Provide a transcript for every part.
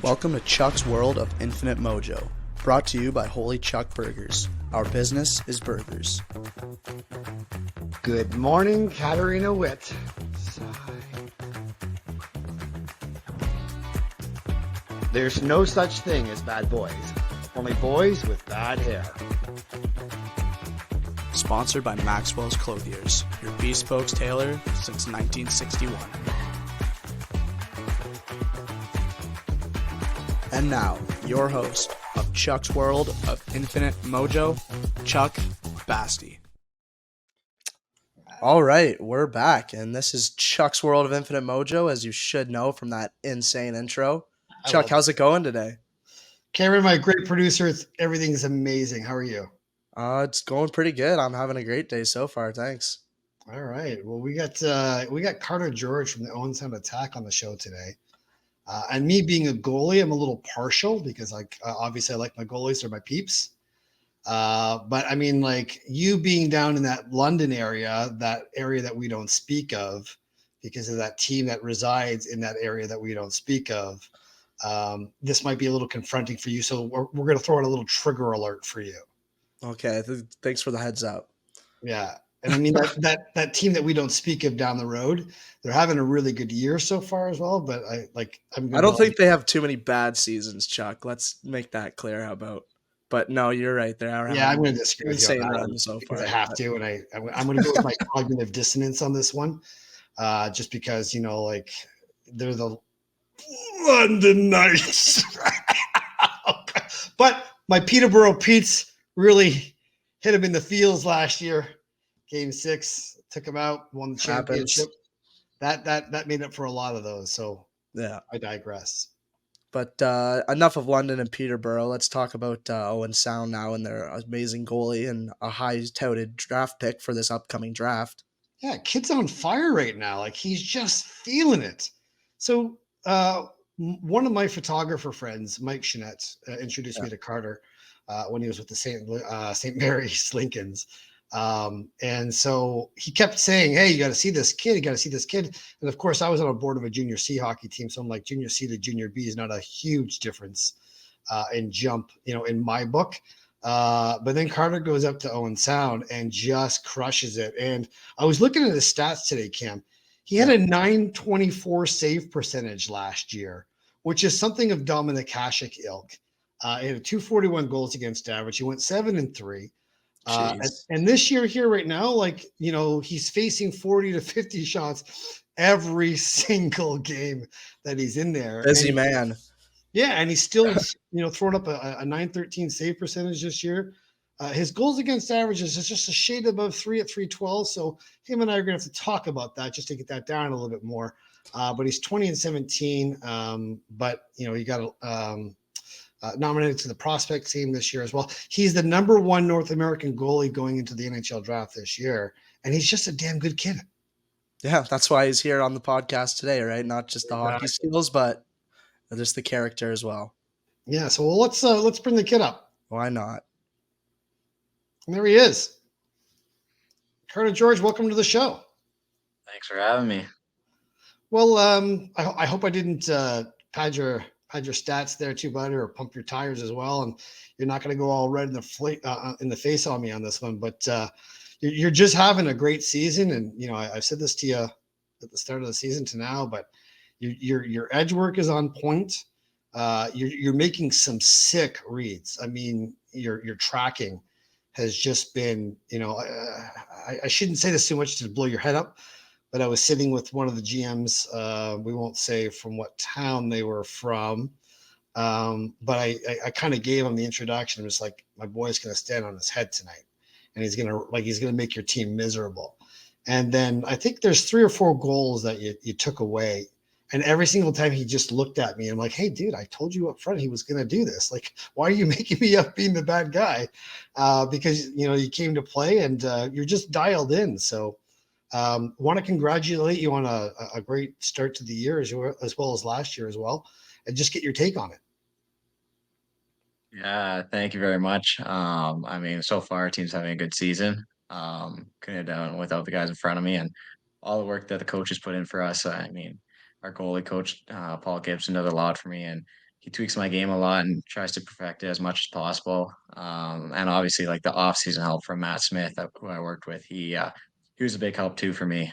Welcome to Chuck's World of Infinite Mojo, brought to you by Holy Chuck Burgers. Our business is burgers. Good morning, Katarina Witt. There's no such thing as bad boys, only boys with bad hair. Sponsored by Maxwell's Clothiers, your bespoke tailor since 1961. And now, your host of Chuck's World of Infinite Mojo, Chuck Basti. All right, we're back, and this is Chuck's World of Infinite Mojo, as you should know from that insane intro. Chuck, how's it going today? Cameron, my great producer, everything's amazing. How are you? It's going pretty good. I'm having a great day so far. Thanks. All right. Well, we got Carter George from the Owen Sound Attack on the show today. And me being a goalie, I'm a little partial because obviously I like my goalies, they're my peeps. But I mean, like you being down in that London area that we don't speak of because of that team that resides in that area that we don't speak of. This might be a little confronting for you. So we're going to throw out a little trigger alert for you. Okay. Thanks for the heads up. Yeah. And I mean, that team that we don't speak of down the road, they're having a really good year so far as well. But I don't think they have too many bad seasons, Chuck. Let's make that clear. How about? But no, you're right. They are. Yeah, I'm going to disagree with you on that run so far. I have to, and I'm going to go with my cognitive dissonance on this one, just because like they're the London Knights. But my Peterborough Petes really hit him in the feels last year. Game 6 took him out, won the championship. That made up for a lot of those. So yeah, I digress. But enough of London and Peterborough. Let's talk about Owen Sound now and their amazing goalie and a high-touted draft pick for this upcoming draft. Yeah, kid's on fire right now. Like he's just feeling it. So one of my photographer friends, Mike Chenette, introduced me to Carter when he was with the St. Mary's Lincolns. And so he kept saying, hey, you got to see this kid. You got to see this kid. And of course, I was on a board of a junior C hockey team. So I'm like, junior C to junior B is not a huge difference in jump, in my book. But then Carter goes up to Owen Sound and just crushes it. And I was looking at his stats today, Cam. He had a .924 save percentage last year, which is something of Dominic Hasek ilk. He had 241 goals against average. He went 7-3. And this year here right now, he's facing 40 to 50 shots every single game that he's in there. Busy man. Yeah, and he's still, throwing up a .913 save percentage this year. His goals against averages is just a shade above 3 at .312. So him and I are going to have to talk about that just to get that down a little bit more. But he's 20-17. But he got nominated to the prospect team this year as well. He's the number 1 North American goalie going into the NHL draft this year, and he's just a damn good kid. Yeah, that's why he's here on the podcast today, right? Not just the hockey skills, but just the character as well. Yeah, so let's bring the kid up. Why not? And there he is. Carter George, welcome to the show. Thanks for having me. Well, I hope I didn't pad your stats there too, buddy, or pump your tires as well. And you're not going to go all red in the face on me on this one, but you're just having a great season. And, I've said this to you at the start of the season to now, but your edge work is on point. You're making some sick reads. I mean, your tracking has just been, I shouldn't say this too much to blow your head up, but I was sitting with one of the GMs. We won't say from what town they were from, but I kind of gave him the introduction. It was like, my boy's going to stand on his head tonight, and he's going to make your team miserable. And then I think there's 3 or 4 goals that you took away. And every single time he just looked at me, I'm like, hey, dude, I told you up front he was going to do this. Like, why are you making me up being the bad guy? Because, you came to play and you're just dialed in. So want to congratulate you on a great start to the year as well as last year as well, and just get your take on it. Yeah, thank you very much. I mean, so far our team's having a good season. Couldn't have done it without the guys in front of me and all the work that the coaches put in for us. I mean, our goalie coach, Paul Gibson, does a lot for me, and he tweaks my game a lot and tries to perfect it as much as possible. And obviously, like the off-season help from Matt Smith, who I worked with, he was a big help too for me,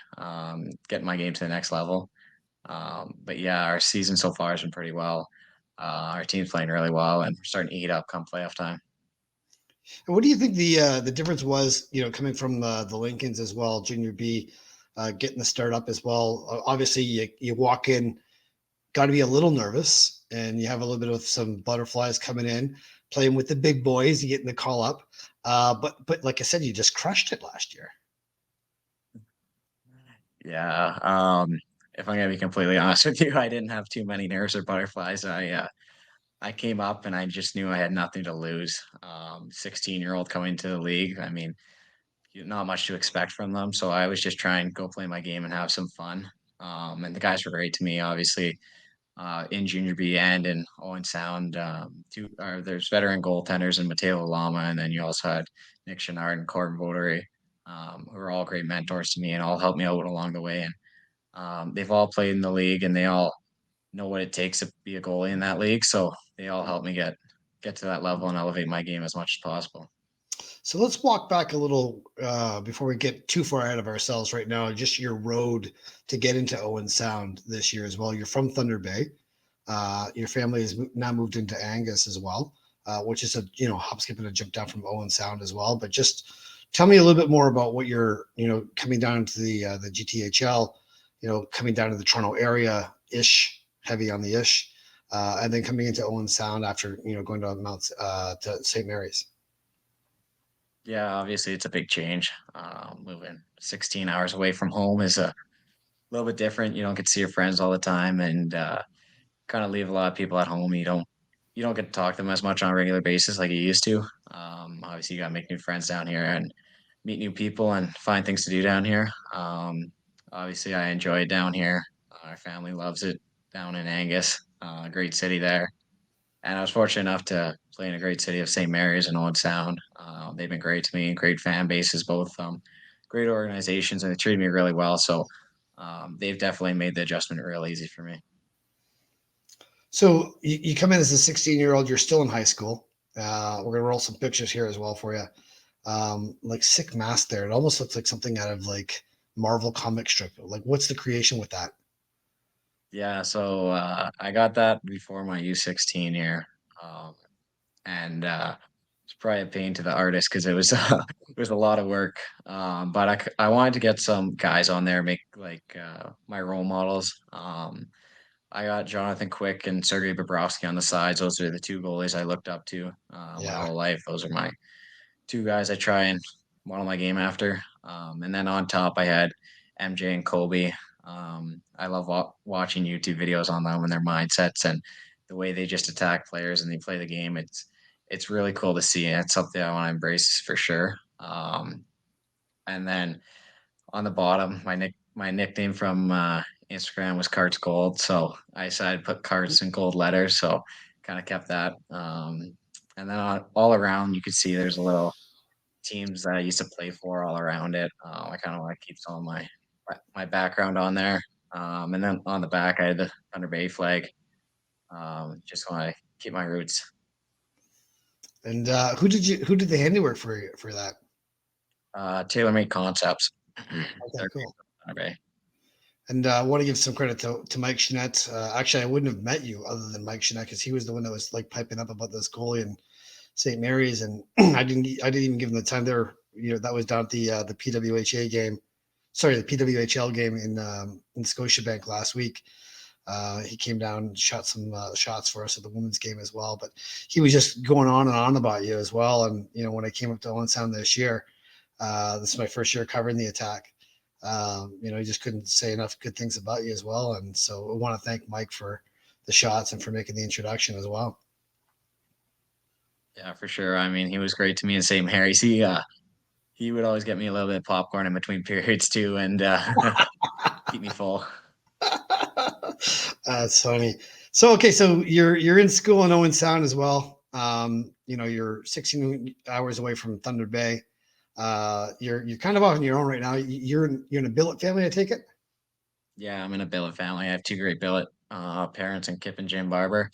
getting my game to the next level. But yeah, our season so far has been pretty well. Our team's playing really well, and we're starting to heat up come playoff time. And what do you think the difference was? Coming from the Lincolns as well, Junior B, getting the start up as well. Obviously, you walk in, got to be a little nervous, and you have a little bit of some butterflies coming in, playing with the big boys, you getting the call up. But like I said, you just crushed it last year. Yeah. If I'm gonna be completely honest with you, I didn't have too many nerves or butterflies. I came up and I just knew I had nothing to lose. 16-year-old coming to the league. I mean, not much to expect from them. So I was just trying to go play my game and have some fun. And the guys were great to me, obviously, in Junior B and in Owen Sound. There's veteran goaltenders in Mateo Lama, and then you also had Nick Chenard and Corbin Votary, who are all great mentors to me and all helped me out along the way. And they've all played in the league and they all know what it takes to be a goalie in that league. So they all helped me get to that level and elevate my game as much as possible. So let's walk back a little before we get too far ahead of ourselves right now. Just your road to get into Owen Sound this year as well. You're from Thunder Bay. Your family has now moved into Angus as well, which is a hop, skip, and a jump down from Owen Sound as well. But just tell me a little bit more about what you're coming down to the GTHL, coming down to the Toronto area ish, heavy on the ish, and then coming into Owen Sound after going to to St. Mary's. Yeah, obviously it's a big change. Moving 16 hours away from home is a little bit different. You don't get to see your friends all the time, and kind of leave a lot of people at home. You don't get to talk to them as much on a regular basis like you used to. Obviously, you got to make new friends down here and meet new people and find things to do down here. Obviously, I enjoy it down here. Our family loves it down in Angus. Great city there. And I was fortunate enough to play in a great city of St. Mary's and Old Sound. They've been great to me, great fan bases, both great organizations, and they treated me really well. So they've definitely made the adjustment real easy for me. So you come in as a 16-year-old, you're still in high school. We're going to roll some pictures here as well for you. Like sick mask there. It almost looks like something out of like Marvel comic strip. Like what's the creation with that? Yeah, so I got that before my U16 year, and it's probably a pain to the artist because it was it was a lot of work. But I wanted to get some guys on there, make like my role models. I got Jonathan Quick and Sergei Bobrovsky on the sides. Those are the two goalies I looked up to my Yeah. whole life. Those are my two guys I try and model my game after. And then on top, I had MJ and Kobe. I love watching YouTube videos on them and their mindsets and the way they just attack players and they play the game. It's really cool to see, and it's something I want to embrace for sure. And then on the bottom, my nickname from Instagram was Cards Gold, so I decided to put cards in gold letters. So kind of kept that. And then all around, you could see there's a little teams that I used to play for all around it. I kind of want to keep some of my background on there. And then on the back, I had the Thunder Bay flag. Just want to keep my roots. And who did the handiwork for that? TaylorMade Concepts. Okay, They're great cool. for Thunder Bay. And I want to give some credit to Mike Chenette. Actually, I wouldn't have met you other than Mike Chenette because he was the one that was like piping up about this goalie and St. Mary's, and I didn't even give him the time there. That was down at the PWHA game, sorry, the PWHL game in Scotiabank last week. He came down and shot some shots for us at the women's game as well. But he was just going on and on about you as well. And when I came up to Owen Sound this year, this is my first year covering the Attack. He just couldn't say enough good things about you as well. And so I want to thank Mike for the shots and for making the introduction as well. Yeah, for sure. I mean, he was great to me in St. Mary's. He would always get me a little bit of popcorn in between periods too, and keep me full. That's funny. So okay, so you're in school in Owen Sound as well. You're 16 hours away from Thunder Bay. You're kind of off on your own right now. You're in a billet family, I take it. Yeah, I'm in a billet family. I have two great billet parents and Kip and Jim Barber.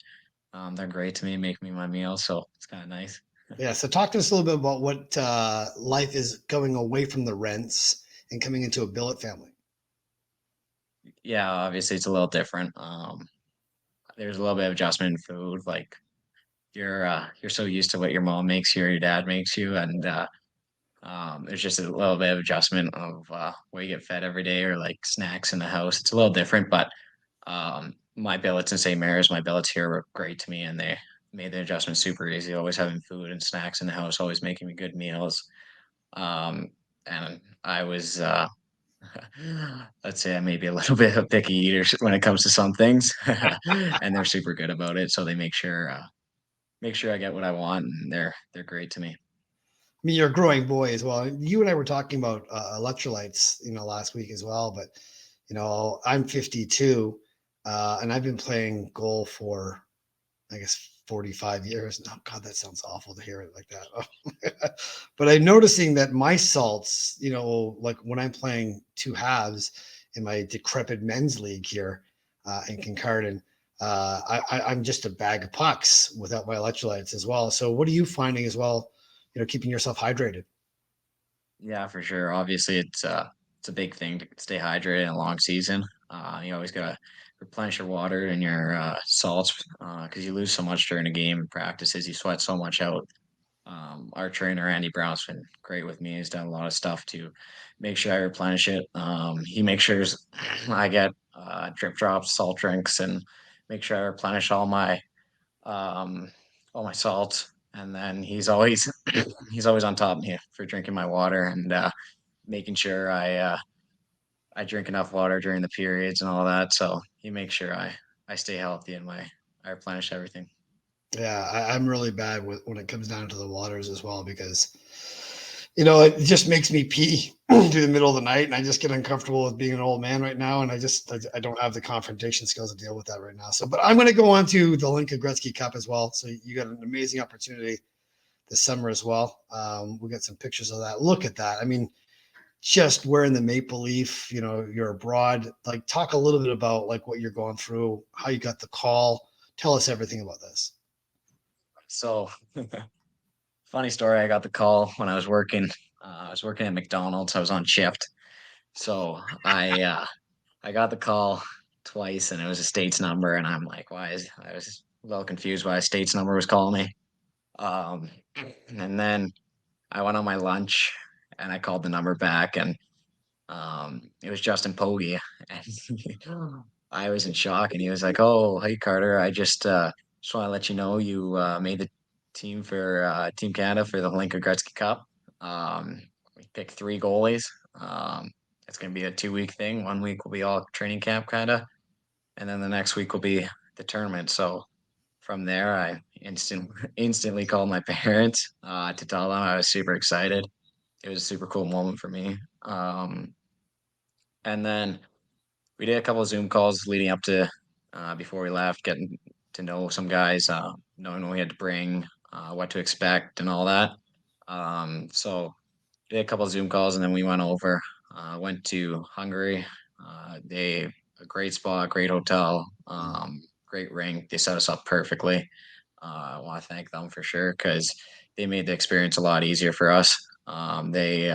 They're great to me, make me my meals, so it's kind of nice. Yeah. So talk to us a little bit about what life is going away from the rents and coming into a billet family. Yeah, obviously it's a little different. There's a little bit of adjustment in food. Like you're so used to what your mom makes you or your dad makes you, and there's just a little bit of adjustment of what you get fed every day or like snacks in the house. It's a little different, but my billets in St. Mary's, my billets here were great to me, and they made the adjustment super easy. Always having food and snacks in the house, always making me good meals. Um, and I was, let's say, I may be a little bit of a picky eater when it comes to some things, and they're super good about it. So they make sure I get what I want, and they're great to me. I mean, you're a growing boy as well. You and I were talking about electrolytes, last week as well. But I'm 52, and I've been playing goal for, I guess, 45 years. Oh God, that sounds awful to hear it like that. But I'm noticing that my salts, like when I'm playing two halves in my decrepit men's league here in Kincardine, I'm just a bag of pucks without my electrolytes as well. So what are you finding as well? Keeping yourself hydrated. Yeah, for sure. Obviously, it's a big thing to stay hydrated in a long season. You always gotta replenish your water and your salts because you lose so much during a game and practices. You sweat so much out. Our trainer Andy Brown's been great with me. He's done a lot of stuff to make sure I replenish it. He makes sure I get drip drops, salt drinks, and make sure I replenish um, all my salt. And then he's always on top of me for drinking my water and making sure I drink enough water during the periods and all that. So he makes sure I stay healthy and I replenish everything. Yeah, I'm really bad with when it comes down to the waters as well because it just makes me pee through the middle of the night, and I just get uncomfortable with being an old man right now, and I don't have the confrontation skills to deal with that right now. So, but I'm going to go on to the Linka Gretzky Cup as well. So you got an amazing opportunity this summer as well. We got some pictures of that. Look at that. I mean, just wearing the maple leaf. You're abroad. Like, talk a little bit about like what you're going through, how you got the call. Tell us everything about this. So funny story. I got the call when I was working. I was working at McDonald's. I was on shift. So I got the call twice, and it was a state's number, and I'm like, why is I was a little confused why a state's number was calling me. Um, and then I went on my lunch, and I called the number back, and it was Justin Pogge, and I was in shock, and he was like, "Oh, hey Carter, I just want to let you know you made the team for Team Canada for the Linka Gretzky Cup. We picked three goalies. Um, it's going to be a 2 week thing. 1 week will be all training camp, kind of, and then the next week will be the tournament. So from there, I instantly called my parents to tell them I was super excited. It was a super cool moment for me. And then we did a couple of Zoom calls leading up to before we left, getting to know some guys, knowing what we had to bring, what to expect, and all that. So did a couple of Zoom calls, and then we went over, went to Hungary. They a great spot, great hotel, great rink. They set us up perfectly. I want to thank them for sure because they made the experience a lot easier for us. They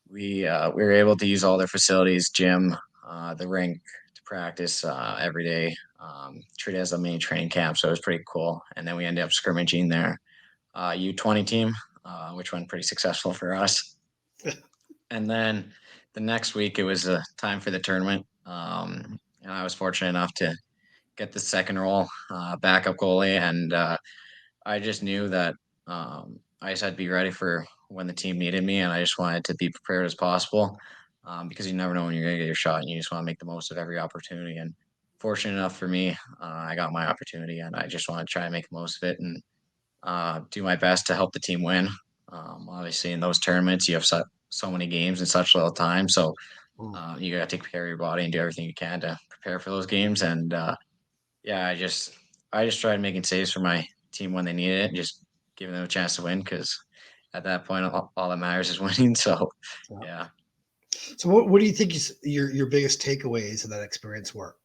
we were able to use all their facilities, gym, the rink to practice every day. Treat it as a main training camp, so it was pretty cool. And then we ended up scrimmaging their U20 team, which went pretty successful for us. And then the next week, it was time for the tournament. And I was fortunate enough to get the second role, backup goalie, and I just knew that I just had to be ready for when the team needed me, and I just wanted to be prepared as possible because you never know when you're going to get your shot, and you just want to make the most of every opportunity. And fortunate enough for me, I got my opportunity, and I just want to try and make the most of it and do my best to help the team win. Obviously, in those tournaments, you have so many games in such little time, so Mm. you got to take care of your body and do everything you can to prepare for those games. And yeah, I just tried making saves for my team when they needed it, and just giving them a chance to win because at that point, all that matters is winning. So, Yeah. yeah. So what do you think is your biggest takeaways of that experience were?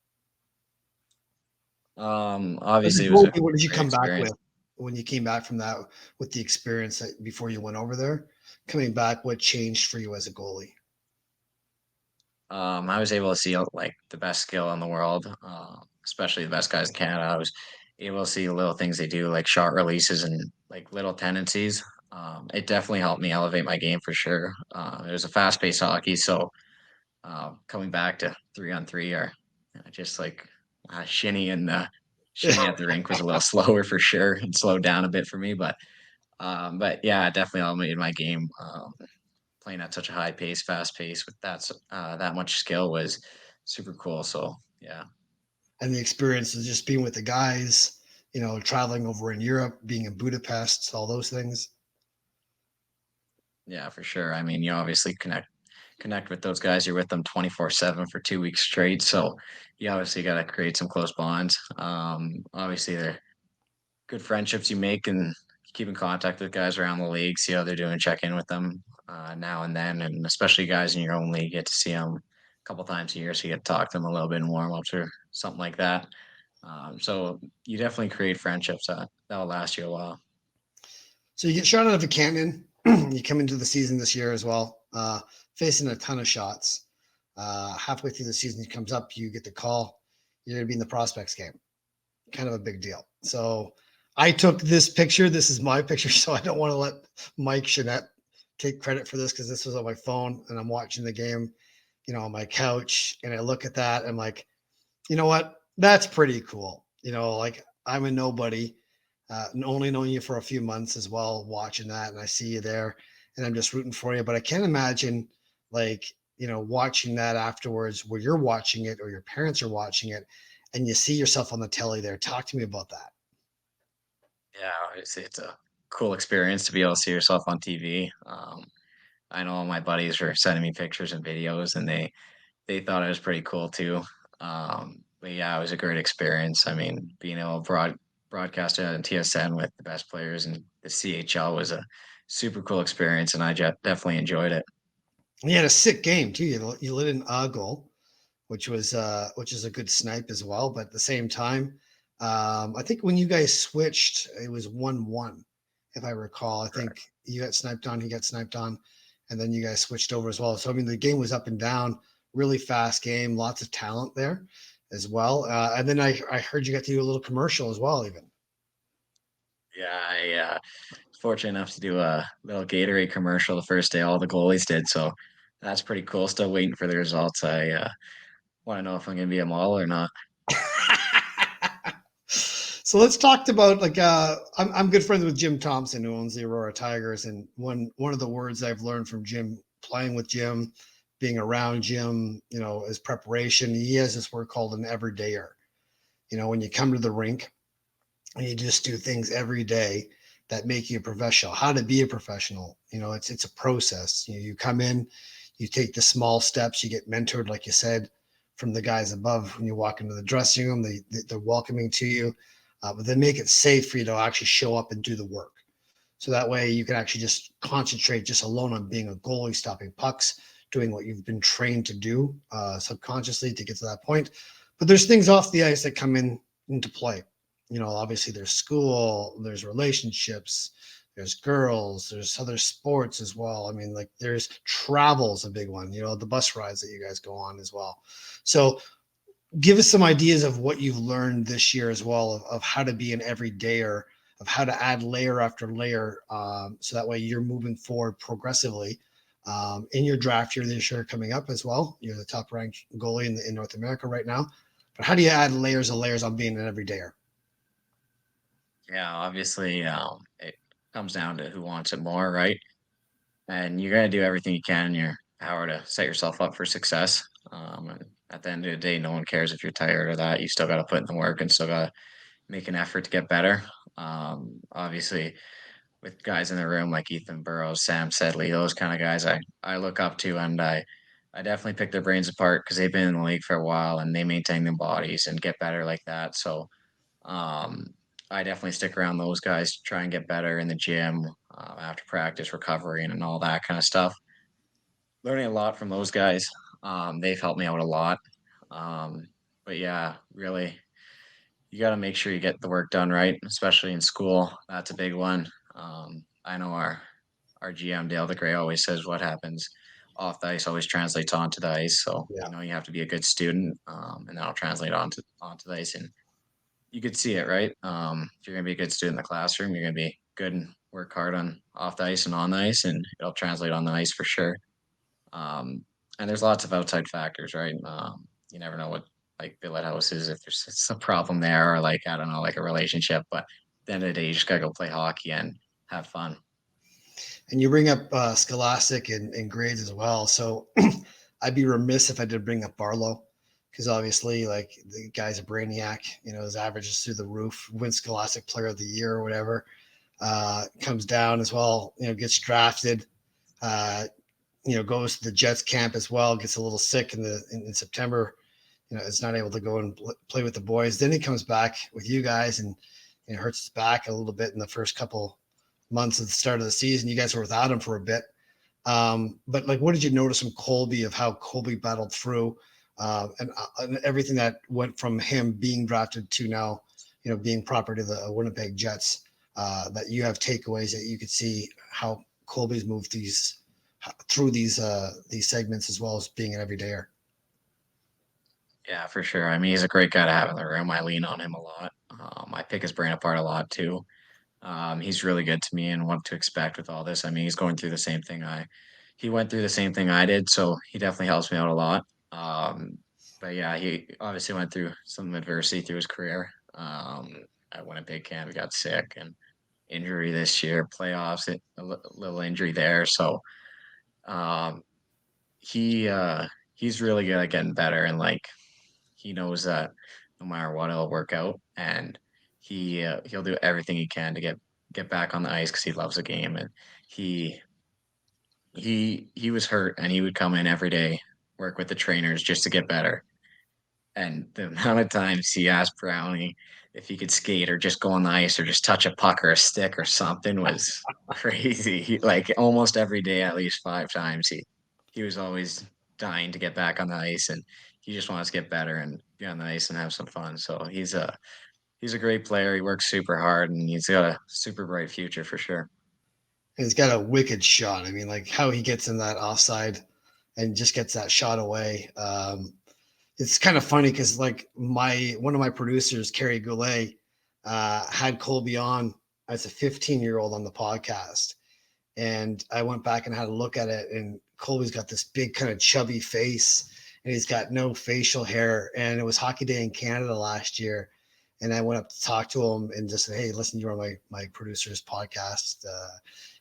As a Obviously, it was a goalie, what did you great come back experience. with when you came back from that with the experience that before you went over there? Coming back, what changed for you as a goalie? I was able to see like the best skill in the world, especially the best guys in Canada. I was able to see the little things they do, like shot releases and like little tendencies. It definitely helped me elevate my game for sure. It was a fast-paced hockey, so coming back to 3-on-3 or just like shinny and shinny at the rink was a little slower for sure and slowed down a bit for me, but yeah, it definitely elevated my game. Playing at such a high pace, fast pace with that much skill was super cool. So yeah, And the experience of just being with the guys, traveling over in Europe, being in Budapest, all those things. yeah, for sure. I mean, you obviously connect with those guys. You're with them 24/7 for 2 weeks straight. So you obviously got to create some close bonds. Obviously, they're good friendships you make and keep in contact with guys around the league, see how they're doing, check in with them now and then, and especially guys in your own league, get to see them a couple times a year, so you get to talk to them a little bit in warm-ups or something like that. So you definitely create friendships that'll last you a while. So you get shot out of a cannon. You come into the season this year as well, facing a ton of shots. Halfway through the season, it comes up, you get the call. You're going to be in the prospects game. Kind of a big deal. So I took this picture. This is my picture. So I don't want to let Mike Jeanette take credit for this because this was on my phone and I'm watching the game, on my couch. And I look at that. And I'm like, you know what? That's pretty cool. Like I'm a nobody, only knowing you for a few months as well, watching that. And I see you there and I'm just rooting for you. But I can't imagine like, watching that afterwards where you're watching it or your parents are watching it and you see yourself on the telly there. Talk to me about that. Yeah, it's a cool experience to be able to see yourself on TV. I know all my buddies were sending me pictures and videos, and they thought it was pretty cool too. But yeah, it was a great experience. I mean, being able to broadcast it on TSN with the best players and the CHL was a super cool experience, and I definitely enjoyed it. And you had a sick game too. You lit in a goal, which is a good snipe as well. But at the same time, I think when you guys switched, it was 1-1, if I recall. I think Correct. you got sniped on, he got sniped on, and then you guys switched over as well. So I mean, the game was up and down, really fast game, lots of talent there as well. And then I heard you got to do a little commercial as well, even. Yeah, I was fortunate enough to do a little Gatorade commercial the first day all the goalies did, so that's pretty cool. Still waiting for the results. I want to know if I'm going to be a model or not. So let's talk about like I'm good friends with Jim Thompson who owns the Aurora Tigers, and one of the words I've learned from Jim, playing with Jim, being around Jim, is preparation. He has this word called an everydayer. When you come to the rink and you just do things every day that make you a professional. How to be a professional, it's a process. You come in, you take the small steps, you get mentored, like you said, from the guys above. When you walk into the dressing room, they're welcoming to you, but then make it safe for you to actually show up and do the work. So that way you can actually just concentrate just alone on being a goalie, stopping pucks, doing what you've been trained to do subconsciously to get to that point. But there's things off the ice that come into play. Obviously there's school, there's relationships, there's girls, there's other sports as well. I mean, like there's travel's a big one, the bus rides that you guys go on as well. So give us some ideas of what you've learned this year as well of how to be an everydayer, of how to add layer after layer, so that way you're moving forward progressively in your draft year this year coming up as well. You're the top ranked goalie in North America right now. But how do you add layers and layers on being an everydayer? Yeah, obviously, it comes down to who wants it more, right? And you're gonna do everything you can in your power to set yourself up for success. And at the end of the day, no one cares if you're tired or that. You still got to put in the work and still got to make an effort to get better. Obviously, with guys in the room like Ethan Burrows, Sam Sedley, those kind of guys, I look up to, and I definitely pick their brains apart because they've been in the league for a while and they maintain their bodies and get better like that. So um, I definitely stick around those guys, try and get better in the gym after practice, recovery, and all that kind of stuff. Learning a lot from those guys. They've helped me out a lot. Um, but yeah, really, you got to make sure you get the work done right, especially in school. That's a big one. I know our GM Dale the Gray always says what happens off the ice always translates onto the ice. So Yeah. you have to be a good student, and that'll translate onto the ice. And you could see it, right? If you're gonna be a good student in the classroom, you're gonna be good and work hard on off the ice and on the ice, and it'll translate on the ice for sure. Um, and there's lots of outside factors, right? You never know what like billet house is if there's a problem there or like I don't know, like a relationship. But at the end of the day, you just gotta go play hockey and have fun. And you bring up Scholastic and grades as well. So I'd be remiss if I did bring up Barlow, because obviously, like, the guy's a brainiac. His average is through the roof. Wins Scholastic Player of the Year or whatever. Comes down as well. Gets drafted. Uh, goes to the Jets camp as well. Gets a little sick in September. Is not able to go and play with the boys. Then he comes back with you guys and hurts his back a little bit in the first couple months at the start of the season. You guys were without him for a bit. But like, what did you notice from Colby of how Colby battled through and everything that went from him being drafted to now, being property of the Winnipeg Jets, that you have takeaways that you could see how Colby's moved through these segments as well as being an everydayer. Yeah, for sure. I mean, he's a great guy to have in the room. I lean on him a lot. I pick his brain apart a lot too. He's really good to me and what to expect with all this. I mean, he's going through the same thing he went through the same thing I did, so he definitely helps me out a lot. But yeah, he obviously went through some adversity through his career. At Winnipeg camp, he got sick and injury this year, playoffs, little injury there. So um, he's really good at getting better and like he knows that no matter what, it'll work out, and he'll do everything he can to get back on the ice because he loves the game, and he he was hurt, and he would come in every day, work with the trainers just to get better. And the amount of times he asked Brownie if he could skate or just go on the ice or just touch a puck or a stick or something was crazy. Like almost every day, at least 5 times, he was always dying to get back on the ice, and he just wants to get better and be on the ice and have some fun. So he's a great player. He works super hard, and he's got a super bright future for sure. And he's got a wicked shot. I mean, like, how he gets in that offside and just gets that shot away. It's kind of funny because, like, one of my producers, Carrie Goulet, had Colby on as a 15-year-old on the podcast, and I went back and had a look at it, and Colby's got this big kind of chubby face, and he's got no facial hair. And it was Hockey Day in Canada last year, and I went up to talk to him and just said, "Hey, listen, you're on my producer's podcast,"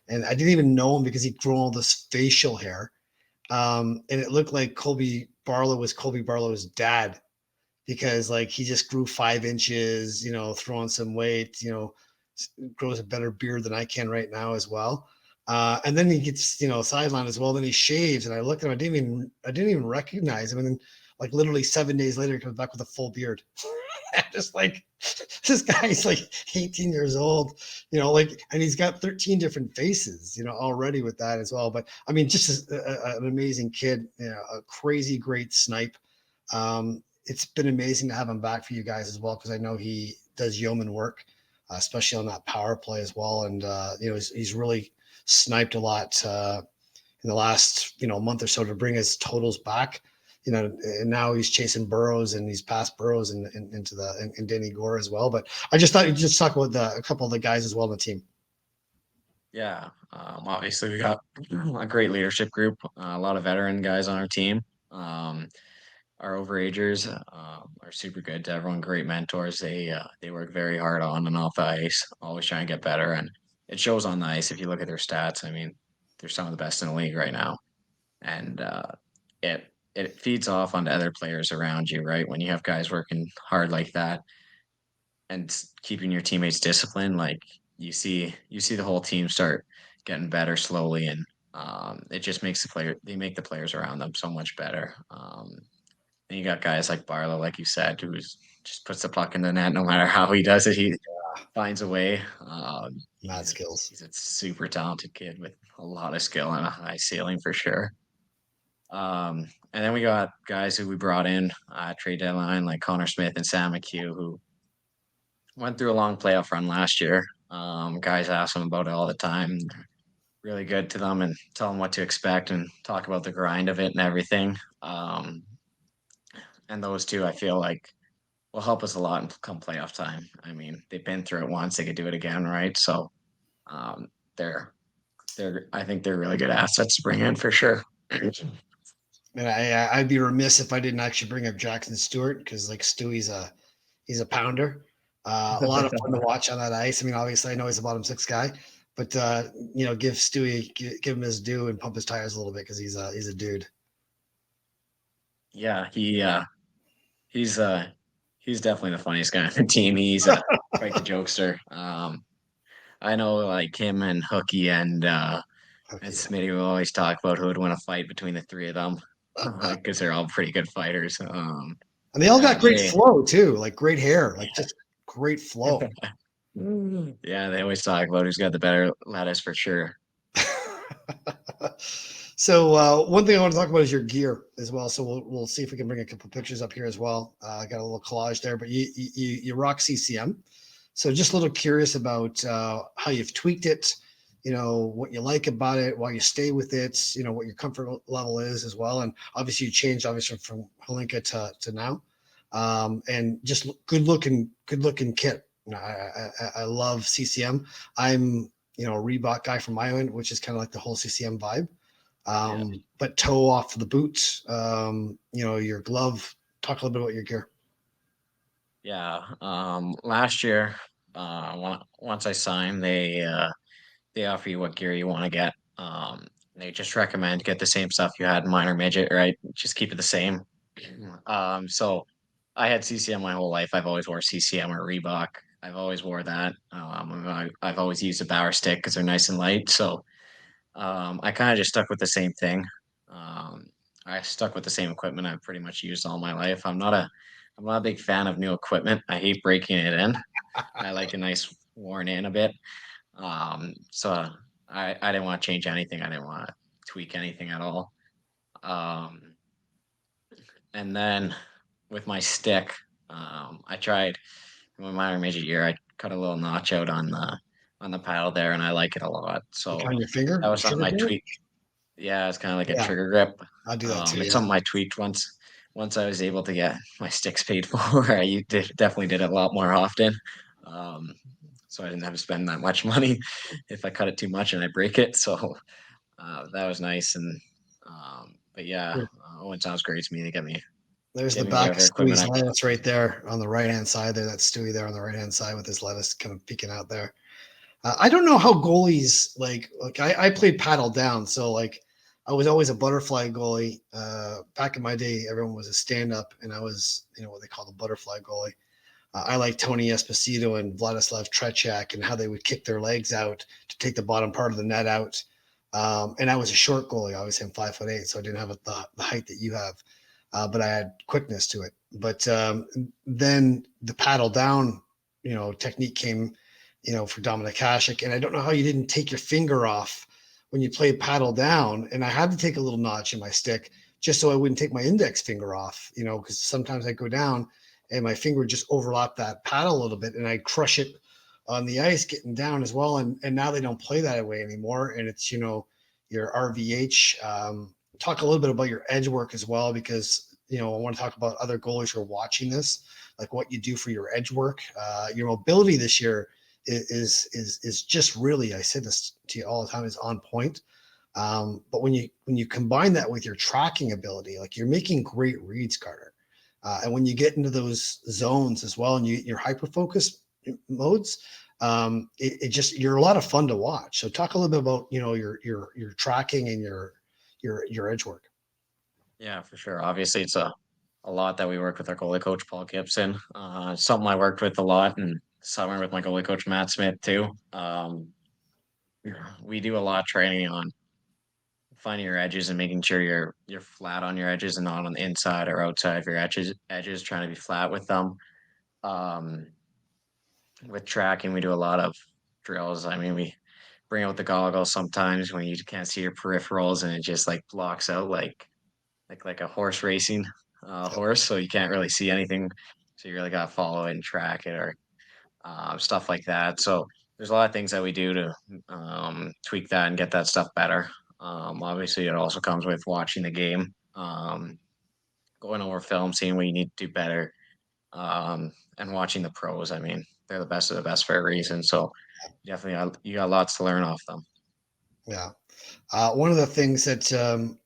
and I didn't even know him because he'd grown all this facial hair, and it looked like Colby Barlow's dad, because, like, he just grew 5 inches, throwing some weight, grows a better beard than I can right now as well. And then he gets, sidelined as well. Then he shaves, and I looked at him. I didn't even recognize him. And then, like, literally 7 days later, he comes back with a full beard. Just like, this guy's like 18 years old, like, and he's got 13 different faces, already with that as well. But I mean, just an amazing kid, a crazy great snipe. It's been amazing to have him back for you guys as well, because I know he does yeoman work, especially on that power play as well. And he's really sniped a lot in the last month or so to bring his totals back. And now he's chasing Burrows, and he's passed Burrows and into and Danny Gore as well. But I just thought you'd just talk about a couple of the guys as well on the team. Yeah, obviously we got a great leadership group, a lot of veteran guys on our team. Our overagers are super good to everyone, great mentors. They work very hard on and off the ice, always trying to get better, and it shows on the ice. If you look at their stats, I mean, they're some of the best in the league right now, and it feeds off onto other players around you, right? When you have guys working hard like that and keeping your teammates disciplined, like you see the whole team start getting better slowly, and it just makes they make the players around them so much better. And you got guys like Barlow, like you said, who's just puts the puck in the net no matter how he does it. He finds a way. Mad skills. He's a super talented kid with a lot of skill and a high ceiling for sure. And then we got guys who we brought in trade deadline, like Connor Smith and Sam McHugh, who went through a long playoff run last year. Guys ask them about it all the time. Really good to them and tell them what to expect and talk about the grind of it and everything. And those two, I feel like, will help us a lot in come playoff time. I mean, they've been through it once; they could do it again, right? So um, they're I think they're really good assets to bring in for sure. And I'd be remiss if I didn't actually bring up Jackson Stewart because like he's a pounder. A lot of fun to watch on that ice. I mean, obviously, I know he's a bottom six guy, but give Stewie give him his due and pump his tires a little bit because he's a dude. Yeah, he's he's definitely the funniest guy on the team. He's quite the jokester. I know like him and Hooky and Okay. Smitty will always talk about who would win a fight between the three of them because they're all pretty good fighters. And they all Yeah, got great flow too, like great hair, like just great flow. yeah, they always talk about who's got the better lettuce for sure. So one thing I want to talk about is your gear as well. So we'll see if we can bring a couple pictures up here as well. I got a little collage there, but you rock CCM. So just a little curious about how you've tweaked it, what you like about it, why you stay with it, what your comfort level is as well. And obviously you changed obviously from Holinka to now. And just good looking kit. I love CCM. I'm a Reebok guy from my end, which is kind of like the whole CCM vibe. Yeah, But toe off the boots, your glove. Talk a little bit about your gear. yeah. Last year, once I signed, they offer you what gear you want to get. They just recommend get the same stuff you had in minor midget, right? Just keep it the same. So I had CCM my whole life. I've always wore CCM or Reebok. I've always wore that. I've always used a Bauer stick because they're nice and light. So I kind of just stuck with the same thing. Um, I stuck with the same equipment I've pretty much used all my life. I'm not a big fan of new equipment. I hate breaking it in. I like a nice worn in a bit. So I didn't want to change anything. I didn't want to tweak anything at all. Um, and then with my stick, I tried in my minor major year. I cut a little notch out on the paddle there, and I like it a lot. Like So on your finger, that your was something sugar I finger. tweaked. Yeah, it's kind of like a Yeah, trigger grip. I'll do that too. It's Yeah. something I tweaked once I was able to get my sticks paid for. Definitely did it a lot more often. Um, so I didn't have to spend that much money if I cut it too much and I break it. So that was nice. And but yeah, Owen sounds great to me. They There's the get me back of whatever equipment Stewie's I. lettuce right there on the right hand side. There, that's Stewie there on the right hand side with his lettuce kind of peeking out there. I don't know how goalies like I played paddle down, so like I was always a butterfly goalie. Back in my day, everyone was a stand up, and I was what they call the butterfly goalie. I like Tony Esposito and Vladislav Tretiak and how they would kick their legs out to take the bottom part of the net out. And I was a short goalie. Obviously, I'm 5'8", so I didn't have the height that you have, but I had quickness to it. But then the paddle down, technique came, for Dominic Hasek. And I don't know how you didn't take your finger off when you played paddle down. And I had to take a little notch in my stick just so I wouldn't take my index finger off, because sometimes I go down and my finger would just overlap that paddle a little bit and I'd crush it on the ice getting down as well. And now they don't play that way anymore. And it's, your RVH. Talk a little bit about your edge work as well, because, I want to talk about other goalies who are watching this, like what you do for your edge work. Your mobility this year is just really, I say this to you all the time, is on point. But when you combine that with your tracking ability, like you're making great reads, Carter. And when you get into those zones as well, and your hyper focus modes, it just you're a lot of fun to watch. So talk a little bit about your tracking and your edge work. Yeah, for sure. Obviously, it's a lot that we work with our goalie coach Paul Gibson. Something I worked with a lot and summer with my goalie coach Matt Smith too. We do a lot of training on finding your edges and making sure you're flat on your edges and not on the inside or outside of your edges trying to be flat with them. Um, with tracking, we do a lot of drills. I mean, we bring out the goggles sometimes when you can't see your peripherals and it just like blocks out like a horse racing horse, so you can't really see anything. So you really gotta follow it and track it, or stuff like that. So there's a lot of things that we do to tweak that and get that stuff better. Obviously, it also comes with watching the game, going over film, seeing what you need to do better, and watching the pros. I mean, they're the best of the best for a reason. So definitely, you got lots to learn off them. Yeah. One of the things that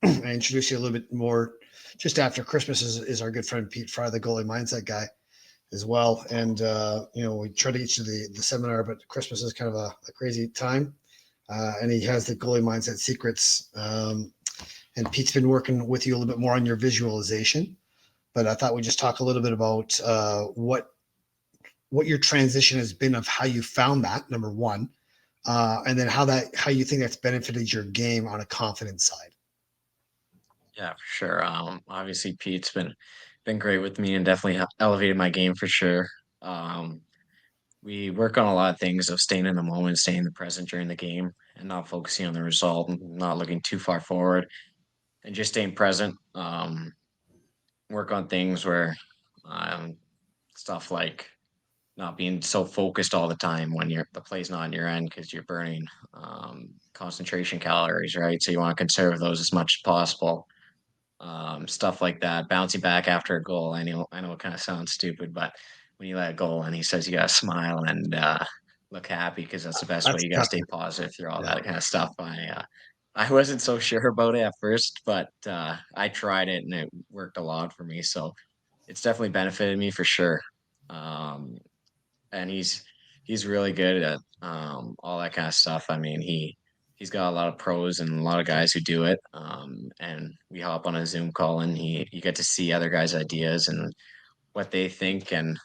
I introduced you a little bit more just after Christmas is our good friend Pete Fry, the goalie mindset guy as well. And, we try to get you the seminar, but Christmas is kind of a crazy time. And he has the goalie mindset secrets. And Pete's been working with you a little bit more on your visualization. But I thought we'd just talk a little bit about what your transition has been of how you found that, number one, and then how you think that's benefited your game on a confidence side. Yeah, for sure. Obviously, Pete's been great with me and definitely elevated my game for sure. Um, we work on a lot of things of staying in the moment, staying in the present during the game, and not focusing on the result, and not looking too far forward, and just staying present. Work on things where um, stuff like not being so focused all the time when the play's not on your end because you're burning concentration calories, right? So you want to conserve those as much as possible. Stuff like that. Bouncing back after a goal. I know it kind of sounds stupid, but when you let a goal and he says you gotta smile and look happy because that's the best way. That's You gotta tough. stay positive through all Yeah. that kind of stuff. I wasn't so sure about it at first, but I tried it and it worked a lot for me. So it's definitely benefited me for sure. Um, and he's really good at all that kind of stuff. I mean, he's got a lot of pros and a lot of guys who do it. And we hop on a Zoom call and you get to see other guys' ideas and what they think, and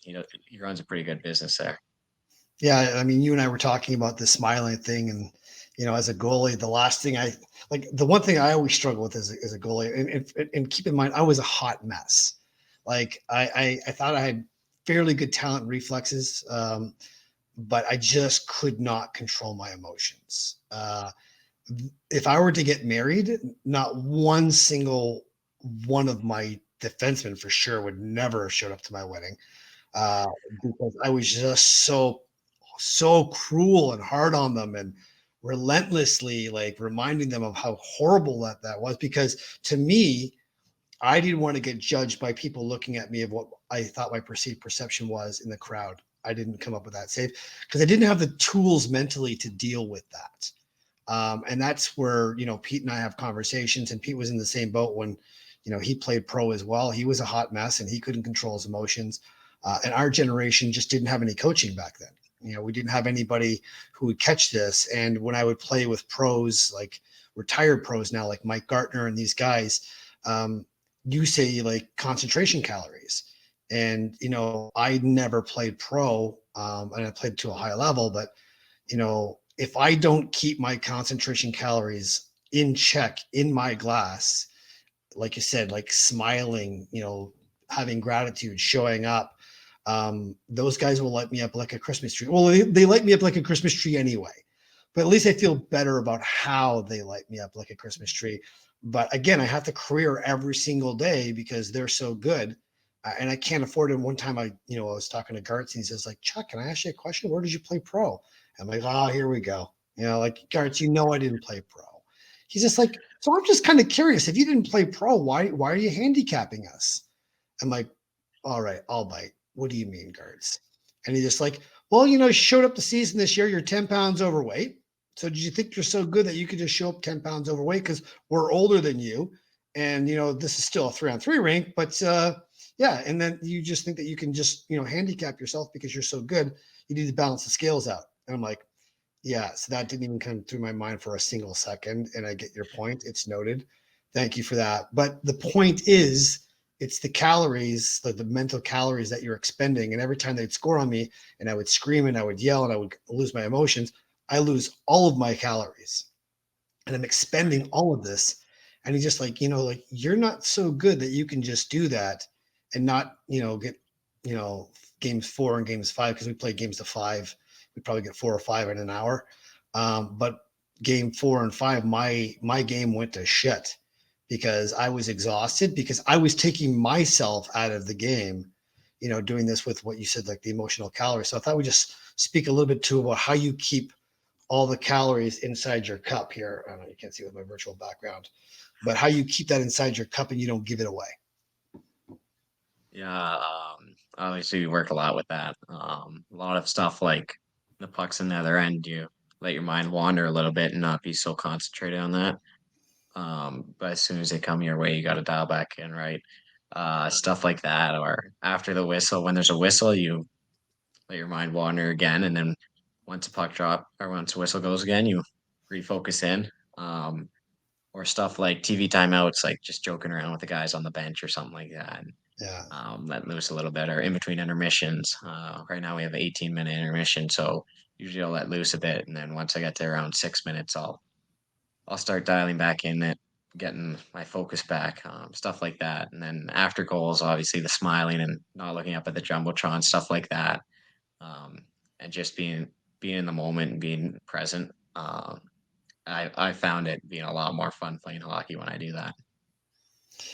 he runs a pretty good business there. Yeah, I mean, you and I were talking about the smiling thing, and as a goalie, the last thing the one thing I always struggle with as a goalie, and keep in mind, I was a hot mess. Like I thought I had fairly good talent and reflexes, but I just could not control my emotions. If I were to get married, not one single one of my defensemen for sure would never have showed up to my wedding, uh, because I was just so cruel and hard on them and relentlessly like reminding them of how horrible that was. Because to me, I didn't want to get judged by people looking at me of what I thought my perceived perception was in the crowd. I didn't come up with that save because I didn't have the tools mentally to deal with that. And that's where, Pete and I have conversations, and Pete was in the same boat when, he played pro as well. He was a hot mess and he couldn't control his emotions. And our generation just didn't have any coaching back then. We didn't have anybody who would catch this. And when I would play with pros, like retired pros now, like Mike Gartner and these guys, you say like concentration calories. And, I never played pro, and I played to a high level, but, if I don't keep my concentration calories in check in my glass, like you said, like smiling, having gratitude, showing up, those guys will light me up like a Christmas tree. Well, they light me up like a Christmas tree anyway, but at least I feel better about how they light me up like a Christmas tree. But again, I have to career every single day because they're so good. And I can't afford it. One time I was talking to Gartz and he says like, Chuck, can I ask you a question? Where did you play pro? I'm like, oh, here we go. Like Gartz, I didn't play pro. He's just like, so I'm just kind of curious. If you didn't play pro, why are you handicapping us? I'm like, all right, I'll bite. What do you mean, Gartz? And he's just like, well, you showed up the season this year. You're 10 pounds overweight. So did you think you're so good that you could just show up 10 pounds overweight because we're older than you? And, this is still a 3-on-3 rink, but yeah. And then you just think that you can just, handicap yourself because you're so good. You need to balance the scales out. And I'm like, yeah. So that didn't even come through my mind for a single second. And I get your point. It's noted. Thank you for that. But the point is, it's the calories, the mental calories that you're expending. And every time they'd score on me and I would scream and I would yell and I would lose my emotions, I lose all of my calories and I'm expending all of this. And he's just like, like you're not so good that you can just do that and not, get, games 4 and games 5, because we play games to 5. We probably get 4 or 5 in an hour. But game 4 and 5, my game went to shit because I was exhausted because I was taking myself out of the game, doing this with what you said, like the emotional calories. So I thought we just speak a little bit too about how you keep all the calories inside your cup here. I don't know, you can't see with my virtual background, but how you keep that inside your cup and you don't give it away. Yeah, obviously we work a lot with that. A lot of stuff like the pucks in the other end, you let your mind wander a little bit and not be so concentrated on that. But as soon as they come your way, you got to dial back in, right? Stuff like that, or after the whistle, when there's a whistle, you let your mind wander again, and then once a puck drop or once a whistle goes again, you refocus in. Or stuff like TV timeouts, like just joking around with the guys on the bench or something like that. And, Yeah. let loose a little bit, or in between intermissions. Right now we have an 18-minute intermission, so usually I'll let loose a bit, and then once I get to around 6 minutes, I'll start dialing back in it, getting my focus back, stuff like that. And then after goals, obviously the smiling and not looking up at the jumbotron, stuff like that, um, and just being in the moment and being present. I found it being a lot more fun playing hockey when I do that.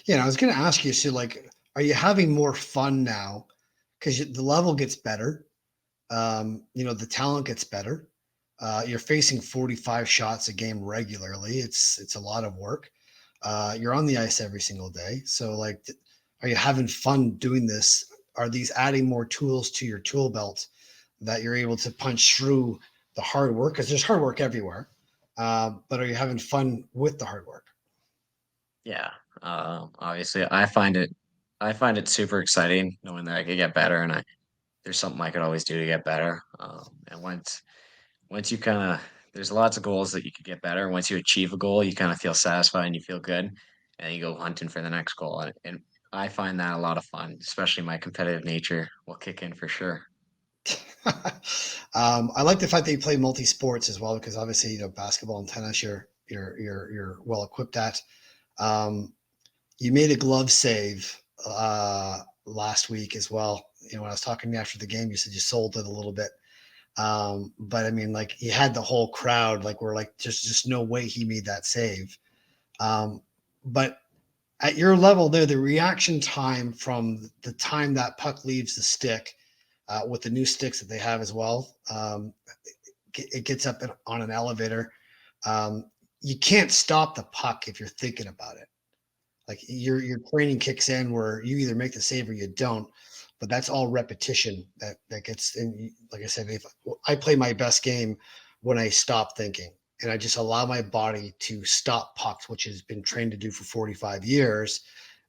Yeah, and I was going to ask you, so like, are you having more fun now? Because the level gets better. The talent gets better. You're facing 45 shots a game regularly. It's a lot of work. You're on the ice every single day. So like, are you having fun doing this? Are these adding more tools to your tool belt that you're able to punch through the hard work? Because there's hard work everywhere. But are you having fun with the hard work? Yeah, obviously, I find it super exciting knowing that I could get better, and I there's something I could always do to get better. And once you kind of there's lots of goals that you could get better. Once you achieve a goal, you kind of feel satisfied and you feel good, and you go hunting for the next goal. And I find that a lot of fun, especially my competitive nature will kick in for sure. I like the fact that you play multi sports as well, because obviously basketball and tennis you're well equipped at. Um, you made a glove save last week as well. When I was talking to you after the game, you said you sold it a little bit. But I mean, like you had the whole crowd like we're like just no way he made that save. Um, but at your level there, the reaction time from the time that puck leaves the stick with the new sticks that they have as well, it gets up on an elevator. Um, you can't stop the puck if you're thinking about it. Like your training kicks in where you either make the save or you don't, but that's all repetition that gets in. Like I said, if I play my best game when I stop thinking and I just allow my body to stop pucks, which has been trained to do for 45 years.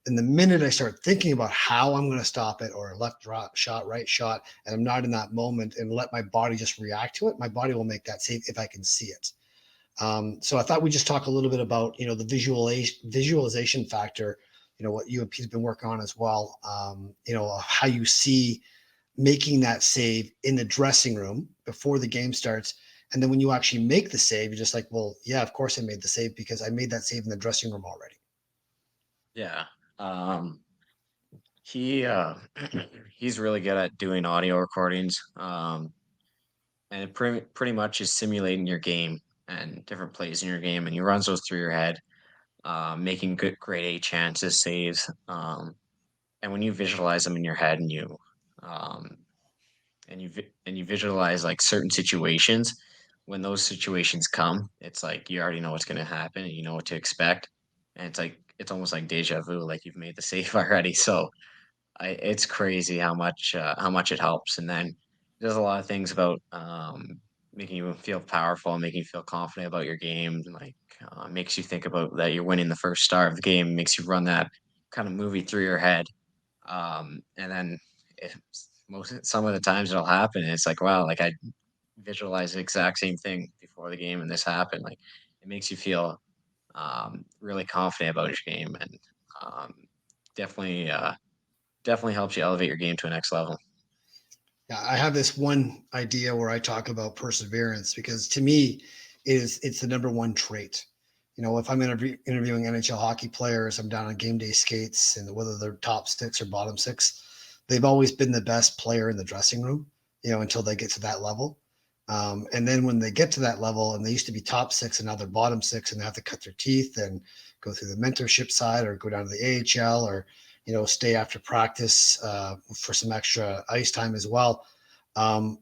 And the minute I start thinking about how I'm going to stop it, or left shot, right shot, and I'm not in that moment and let my body just react to it, my body will make that save if I can see it. So I thought we'd just talk a little bit about, the visualization factor, what you and Pete have been working on as well. How you see making that save in the dressing room before the game starts. And then when you actually make the save, you're just like, well, yeah, of course I made the save because I made that save in the dressing room already. Yeah. Um, he he's really good at doing audio recordings. And it pretty much is simulating your game and different plays in your game, and he runs those through your head, making good grade A chances, saves. And when you visualize them in your head um, and you visualize like certain situations, when those situations come, it's like you already know what's going to happen and you know what to expect, and it's almost like deja vu, like you've made the save already. So it's crazy how much it helps. And then there's a lot of things about making you feel powerful and making you feel confident about your game. Like makes you think about that you're winning the first star of the game. Makes you run that kind of movie through your head. And then it, some of the times it'll happen. And it's like wow, like I visualized the exact same thing before the game, and this happened. Like it makes you feel really confident about your game, and um, definitely. Definitely helps you elevate your game to a next level. Yeah, I have this one idea where I talk about perseverance because to me, it's the number one trait. If I'm interviewing NHL hockey players, I'm down on game day skates, and whether they're top six or bottom six, they've always been the best player in the dressing room. Until they get to that level. And then when they get to that level, and they used to be top six, and now they're bottom six, and they have to cut their teeth and go through the mentorship side, or go down to the AHL, or stay after practice for some extra ice time as well. Um,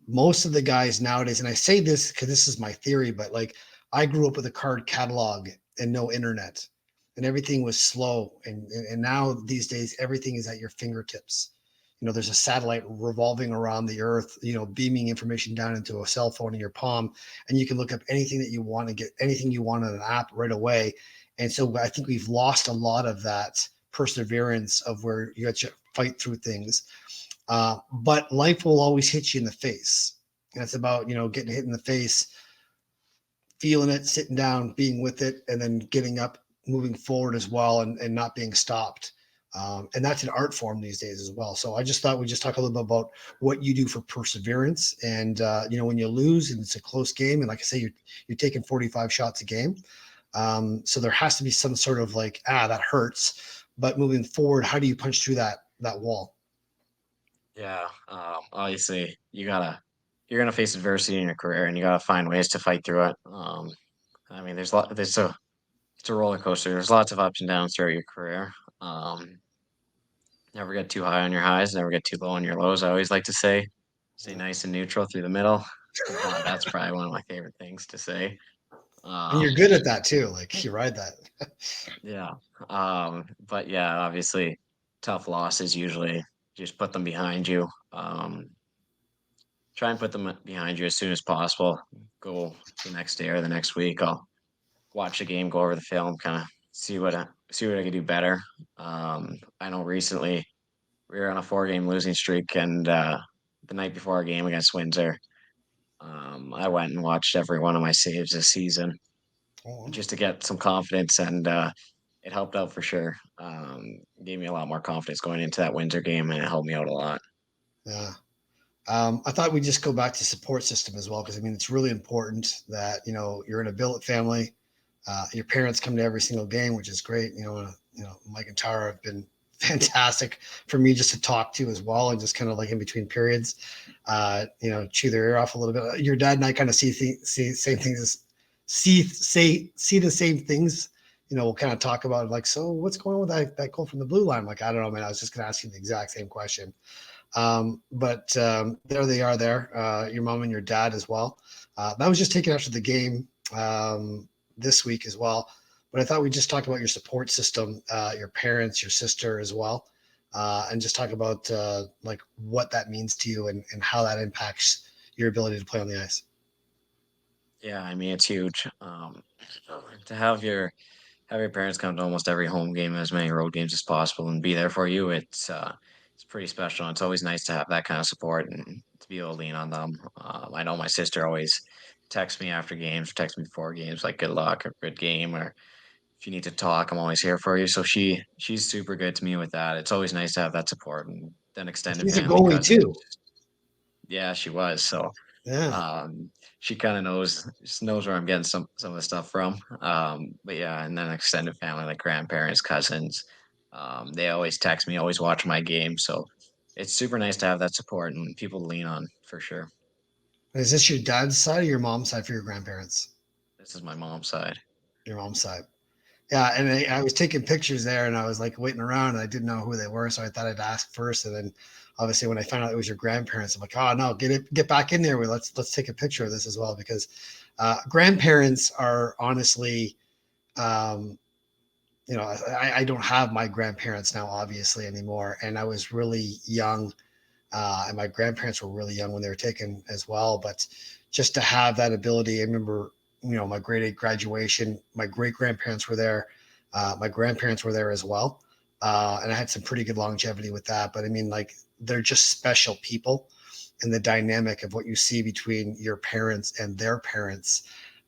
Most of the guys nowadays, and I say this because this is my theory, but like I grew up with a card catalog and no internet, and everything was slow. And now these days, everything is at your fingertips. There's a satellite revolving around the earth, beaming information down into a cell phone in your palm, and you can look up anything that you want to get anything you want on an app right away. And so I think we've lost a lot of that perseverance of where you have to fight through things, but life will always hit you in the face. And it's about, getting hit in the face, feeling it, sitting down, being with it, and then getting up, moving forward as well, and not being stopped. And that's an art form these days as well. So I just thought we'd just talk a little bit about what you do for perseverance. And, when you lose and it's a close game, and like I say, you're taking 45 shots a game. So there has to be some sort of like, that hurts. But moving forward, how do you punch through that wall? Yeah, obviously you're gonna face adversity in your career, and you gotta find ways to fight through it. I mean, it's a roller coaster. There's lots of ups and downs throughout your career. Um, Never get too high on your highs, never get too low on your lows. I always like to say, stay nice and neutral through the middle. But that's probably one of my favorite things to say. And Um, you're good at that too. Like you ride that. yeah, but yeah, obviously, tough losses usually just put them behind you. Try and put them behind you as soon as possible. Go the next day or the next week. I'll watch the game, go over the film, kind of see what I can do better. I know recently we were on a 4 game losing streak, and the night before our game against Windsor, I went and watched every one of my saves this season Oh, just to get some confidence, and it helped out for sure. Gave me a lot more confidence going into that Windsor game, and it helped me out a lot. yeah. I thought we'd just go back to support system as well, because I mean it's really important that you're in a billet family. Your parents come to every single game, which is great. Mike and Tara have been fantastic for me just to talk to as well, and just kind of like in between periods, chew their ear off a little bit. Your dad and I kind of see same things, see the same things. We'll kind of talk about like, so what's going on with that goal from the blue line? I'm like, I don't know, man. I was just going to ask you the exact same question. But there they are there, your mom and your dad as well. That was just taken after the game this week as well. But I thought we'd just talk about your support system, your parents, your sister as well, and just talk about like what that means to you, and how that impacts your ability to play on the ice. Yeah, I mean it's huge. To have your parents come to almost every home game, as many road games as possible, and be there for you. It's pretty special. It's always nice to have that kind of support and to be able to lean on them. I know my sister always texts me after games, texts me before games, like good luck or good game, or if you need to talk, I'm always here for you. So she's super good to me with that. It's always nice to have that support, and then extended He's a family, goalie cousins. too. Yeah, she was. So Yeah. she kind of knows where I'm getting some of the stuff from. But yeah, and then extended family like grandparents, cousins. They always text me, always watch my game. So it's super nice to have that support and people to lean on for sure. Is this your dad's side or your mom's side for your grandparents? This is my mom's side. Your mom's side. Yeah, and I was taking pictures there, and I was like waiting around, and I didn't know who they were, so I thought I'd ask first, and then obviously when I found out it was your grandparents, I'm like, oh no, get back in there. Let's take a picture of this as well, because grandparents are honestly, um, I don't have my grandparents now, obviously anymore, and I was really young, and my grandparents were really young when they were taken as well, but just to have that ability, I remember, my grade 8 graduation, my great grandparents were there, my grandparents were there as well, and I had some pretty good longevity with that. But I mean, like, they're just special people, and the dynamic of what you see between your parents and their parents,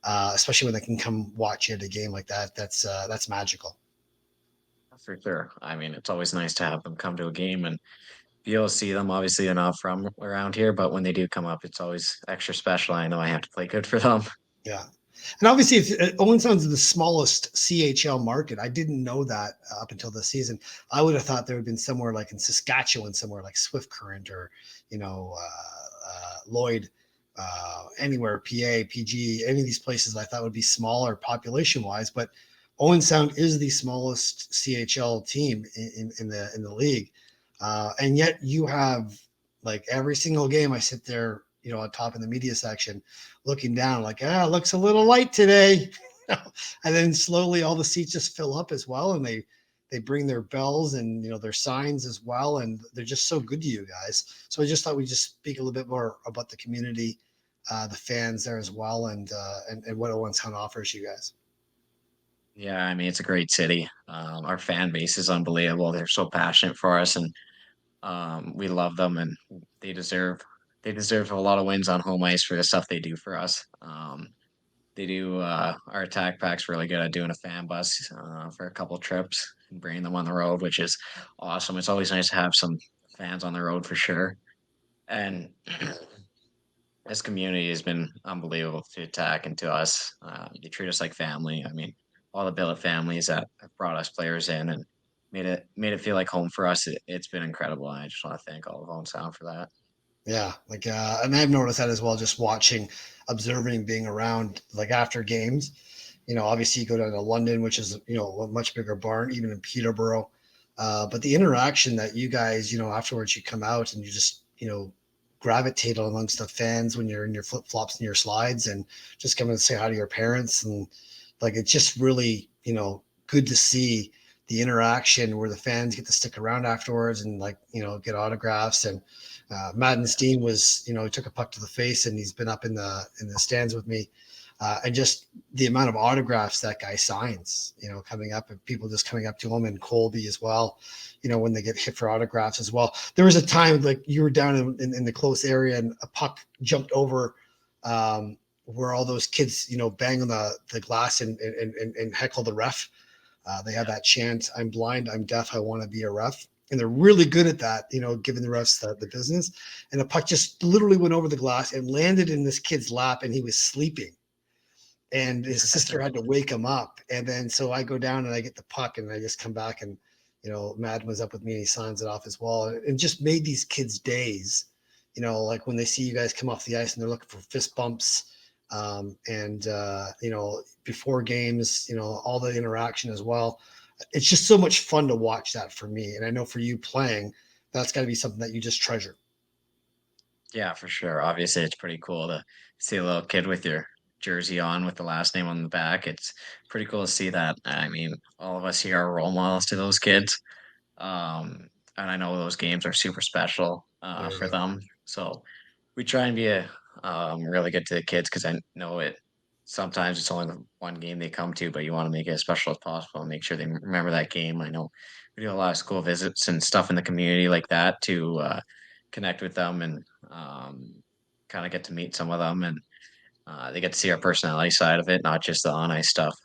especially when they can come watch you at a game like that, that's magical. For sure. I mean, it's always nice to have them come to a game and be able to see them. Obviously, they're not from around here, but when they do come up, it's always extra special. I know I have to play good for them. Yeah. And obviously, if Owen Sound's the smallest CHL market, I didn't know that up until this season. I would have thought there would have been somewhere like in Saskatchewan, somewhere like Swift Current, or Lloyd, anywhere, PA, PG, any of these places I thought would be smaller population wise. But Owen Sound is the smallest CHL team in the league, and yet you have like every single game. I sit there, on top in the media section, looking down, like, it looks a little light today, and then slowly all the seats just fill up as well, and they bring their bells and their signs as well, and they're just so good to you guys. So I just thought we'd just speak a little bit more about the community, the fans there as well, and what Owen Sound offers you guys. Yeah, I mean, it's a great city. Our fan base is unbelievable. They're so passionate for us, and we love them, and they deserve they deserve a lot of wins on home ice for the stuff they do for us. They do our attack pack's really good at doing a fan bus for a couple trips and bringing them on the road, which is awesome. It's always nice to have some fans on the road for sure. And this community has been unbelievable to attack and to us. They treat us like family. I mean, all the billet families that have brought us players in and made it feel like home for us. It's been incredible. And I just want to thank all of Owen Sound for that. Yeah, like and I've noticed that as well, just watching, observing, being around like after games. Obviously you go down to London, which is a much bigger barn, even in Peterborough. But the interaction that you guys, afterwards you come out and you just gravitate amongst the fans when you're in your flip flops and your slides, and just come and say hi to your parents, and like it's just really good to see the interaction where the fans get to stick around afterwards and like get autographs. And Madden Steen was, took a puck to the face, and he's been up in the stands with me. And just the amount of autographs that guy signs, coming up, and people just coming up to him, and Colby as well, when they get hit for autographs as well. There was a time like you were down in the close area, and a puck jumped over where all those kids, bang on the glass and heckle the ref. They have that chant, "I'm blind, I'm deaf, I want to be a ref." And they're really good at that, giving the refs the business. And the puck just literally went over the glass and landed in this kid's lap, and he was sleeping. And his sister had to wake him up. And then so I go down and I get the puck, and I just come back, and Madden was up with me, and he signs it off as well. And just made these kids' days, like when they see you guys come off the ice and they're looking for fist bumps. And before games, all the interaction as well. It's just so much fun to watch that for me. And I know for you playing, that's got to be something that you just treasure. Yeah, for sure. Obviously, it's pretty cool to see a little kid with your jersey on with the last name on the back. It's pretty cool to see that. I mean, all of us here are role models to those kids. And I know those games are super special There you for go. them. So we try and be really good to the kids, because I know it. Sometimes it's only the one game they come to, but you want to make it as special as possible and make sure they remember that game. I know we do a lot of school visits and stuff in the community like that to connect with them and kind of get to meet some of them, and they get to see our personality side of it, not just the on ice stuff.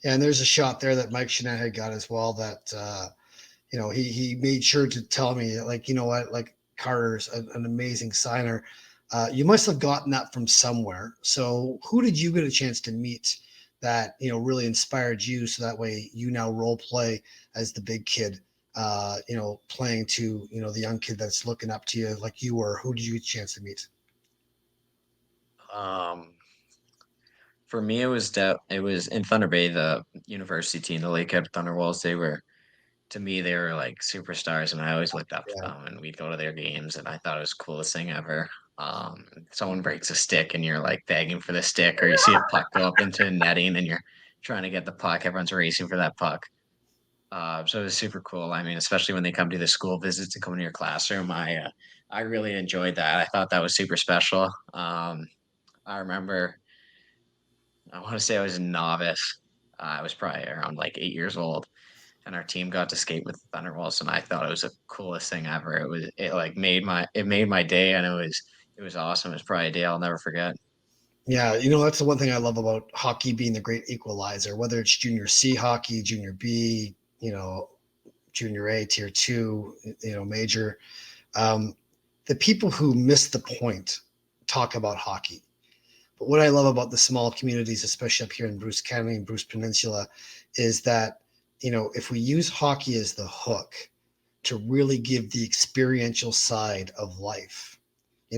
Yeah, and there's a shot there that Mike Shanahan got as well that he made sure to tell me, like, what, like, Carter's an amazing signer. You must have gotten that from somewhere. So who did you get a chance to meet that really inspired you, so that way you now role play as the big kid, playing to the young kid that's looking up to you like you were? Who did you get a chance to meet? Um, for me, it was in Thunder Bay, the university team, the Lakehead Thunderwolves. To me, they were like superstars, and I always looked up to Yeah. them. And we'd go to their games, and I thought it was the coolest thing ever. Someone breaks a stick, and you're like begging for the stick, or you see a puck go up into the netting, and you're trying to get the puck. Everyone's racing for that puck. So it was super cool. I mean, especially when they come to the school visits and come into your classroom. I really enjoyed that. I thought that was super special. I remember, I want to say I was a novice. I was probably around like 8 years old, and our team got to skate with the Thunderbolts, and I thought it was the coolest thing ever. It like made my day, and it was awesome. It was probably a day I'll never forget. Yeah, that's the one thing I love about hockey being the great equalizer, whether it's junior C hockey, junior B, junior A, tier two, major. Um, the people who miss the point talk about hockey. But what I love about the small communities, especially up here in Bruce County and Bruce Peninsula, is that, if we use hockey as the hook to really give the experiential side of life,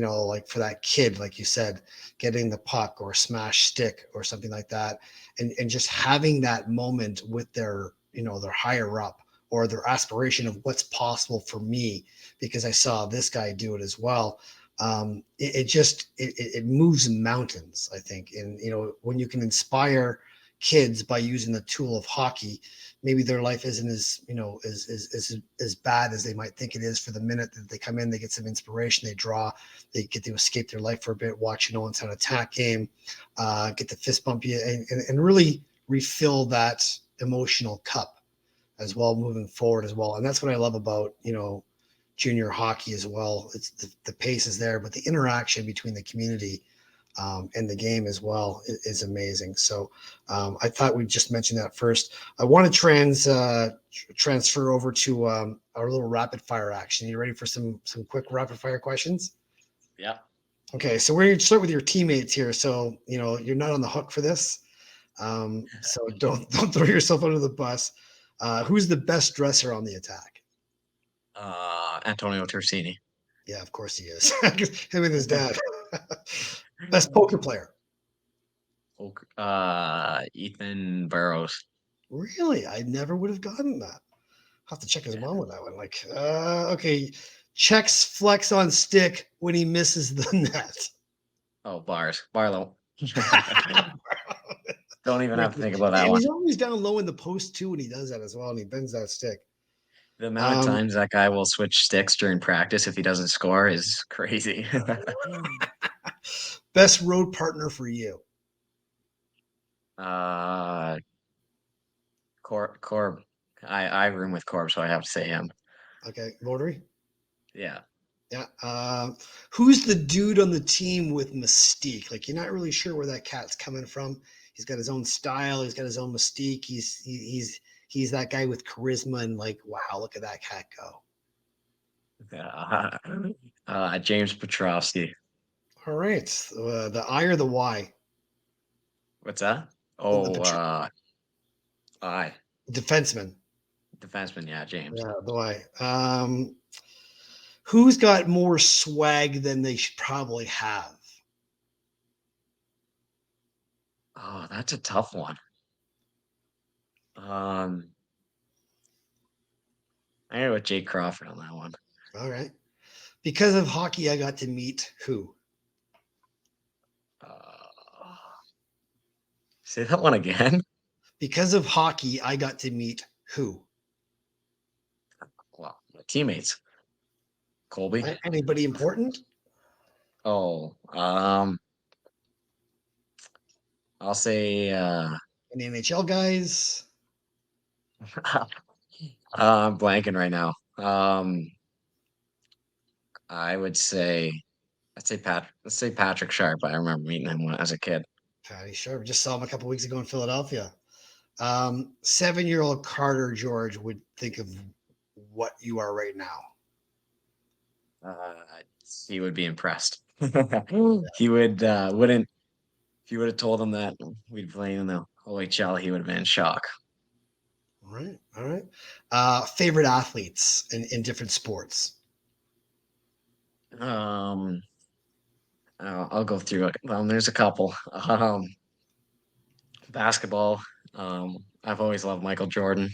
like for that kid, like you said, getting the puck or smash stick or something like that, and just having that moment with their, their higher up or their aspiration of what's possible for me because I saw this guy do it as well. It moves mountains, I think. And when you can inspire kids by using the tool of hockey, maybe their life isn't as bad as they might think it is. For the minute that they come in, they get some inspiration, they draw, they get to escape their life for a bit, watch an Owen Sound Attack game, get the fist bump you, and really refill that emotional cup as well moving forward as well. And that's what I love about junior hockey as well. It's the pace is there, but the interaction between the community and the game as well is amazing. So I thought we'd just mention that first. I want to transfer over to our little rapid fire action. You ready for some quick rapid fire questions? Yeah. Okay, so we're going to start with your teammates here. So you're not on the hook for this. So don't throw yourself under the bus. Who's the best dresser on the Attack? Antonio Tersini. Yeah, of course he is. Him and his dad. Best poker player. Ethan Burrows. Really? I never would have gotten that. I'll have to check his mom with that one. Like, okay. Checks flex on stick when he misses the net. Oh, Barlow. Don't even have to think about that And one. he's always down low in the post too when he does that as well, and he bends that stick. The amount of times that guy will switch sticks during practice if he doesn't score is crazy. Best road partner for you? Corb. I room with Corb, so I have to say him. Okay, Rotary? Yeah. Yeah. Who's the dude on the team with mystique? Like you're not really sure where that cat's coming from. He's got his own style. He's got his own mystique. He's that guy with charisma and like, wow, look at that cat go. James Petrovsky. All right. The I or the Y? What's that? I. Defenseman. Defenseman, yeah, James. Yeah, the Y. Who's got more swag than they should probably have? Oh, that's a tough one. I go with Jake Crawford on that one. All right. Because of hockey, I got to meet who? Say that one again. Because of hockey, I got to meet who? Well, my teammates. Colby. Anybody important? Oh, I'll say Any NHL guys? I'm blanking right now. I would say let's say Patrick Sharp. I remember meeting him when as a kid. Patty Sharp. Just saw him a couple weeks ago in Philadelphia. 7-year-old Carter George would think of what you are right now. He would be impressed. He wouldn't if you would have told him that we'd play in the OHL, he would have been in shock. All right. All right. Favorite athletes in different sports? I'll go through it. There's a couple. Basketball. I've always loved Michael Jordan.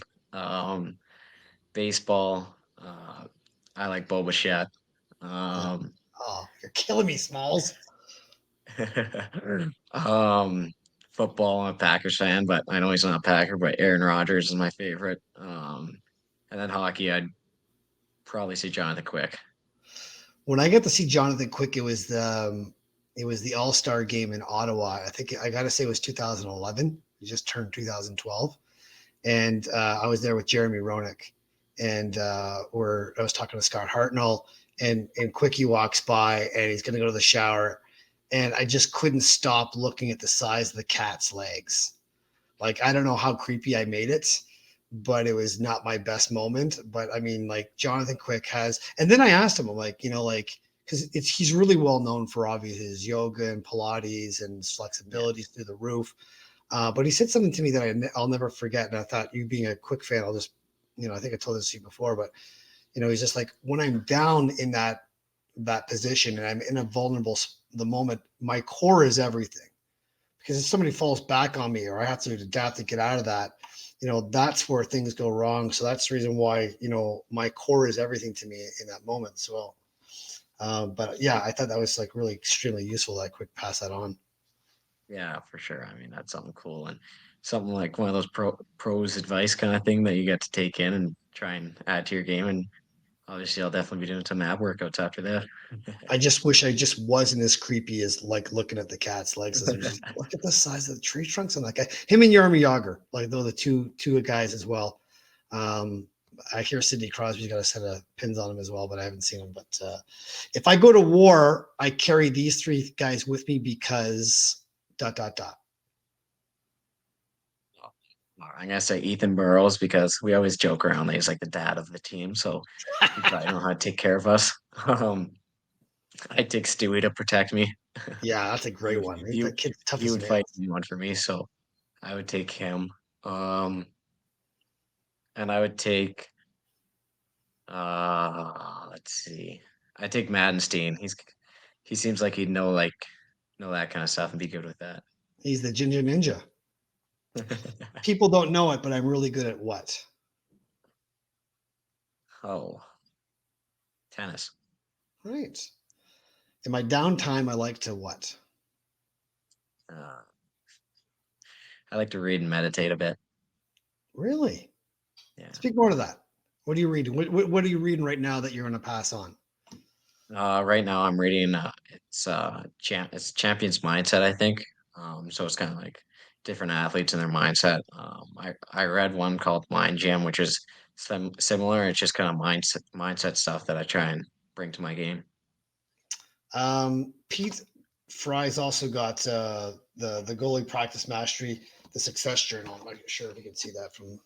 Baseball. I like Bo Bichette. Oh, you're killing me, Smalls. Football. I'm a Packers fan, but I know he's not a Packer. But Aaron Rodgers is my favorite. And then hockey, I'd probably say Jonathan Quick. When I got to see Jonathan Quick, it was the All-Star game in Ottawa. I think I got to say it was 2011. He just turned 2012, and I was there with Jeremy Roenick, and I was talking to Scott Hartnell, and Quickie walks by, and he's going to go to the shower, and I just couldn't stop looking at the size of the cat's legs. Like I don't know how creepy I made it, but it was not my best moment. But I mean, like Jonathan Quick has, and then I asked him, I'm like, because he's really well known for obviously his yoga and Pilates and his flexibility through the roof. But he said something to me that I'll never forget. And I thought, you being a Quick fan, I'll just, I think I told this to you before, but he's just like, when I'm down in that, that position and I'm in a vulnerable the moment, my core is everything. Because if somebody falls back on me or I have to adapt to get out of that, that's where things go wrong. So that's the reason why, my core is everything to me in that moment as well. But yeah, I thought that was like really extremely useful that I could pass that on. Yeah, for sure. I mean, that's something cool and something like one of those pros advice kind of thing that you get to take in and try and add to your game. And obviously, I'll definitely be doing some ab workouts after that. I just wish I just wasn't as creepy as like looking at the cat's legs. As just look at the size of the tree trunks on that guy. Him and Yarmy Yager, like they're the two guys as well. I hear Sidney Crosby's got a set of pins on him as well, but I haven't seen him. But if I go to war, I carry these three guys with me because ... I'm gonna say Ethan Burrows because we always joke around that he's like the dad of the team, so he probably know how to take care of us. Um, I take Stewie to protect me. Yeah, that's a He great would one. he, That kid's tough he as would fight nails. anyone for me, so I would take him. Um, and I would take let's see. I take Maddenstein. He seems like he'd know that kind of stuff and be good with that. He's the Ginger Ninja. People don't know it, but I'm really good at what? Oh, tennis. Right. In my downtime, I like to what? Uh, I like to read and meditate a bit. Really? Yeah. Speak more to that. What are you reading? What are you reading right now that you're going to pass on? Right now I'm reading it's Champions Mindset, I think. So it's kind of like different athletes and their mindset. I read one called Mind Gym, which is similar. It's just kind of mindset stuff that I try and bring to my game. Pete Fry's also got the goalie practice mastery, the success journal. I'm not sure if you can see that from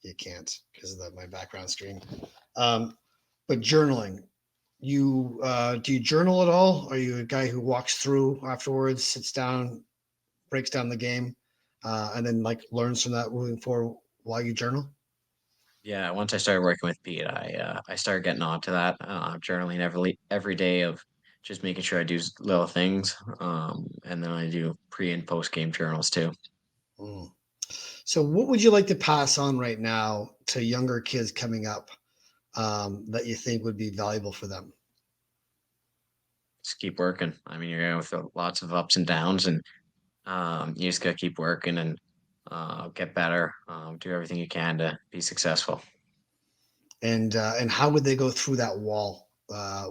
you can't because of my background screen. But journaling, you do you journal at all? Are you a guy who walks through afterwards, sits down, breaks down the game, and then like learns from that moving forward while you journal? Yeah, once I started working with Pete, I started getting onto that journaling every day of just making sure I do little things, and then I do pre and post game journals too. Mm. So, what would you like to pass on right now to younger kids coming up that you think would be valuable for them? Just keep working. I mean, you're going with lots of ups and downs, and you just gotta keep working and get better. Do everything you can to be successful. And how would they go through that wall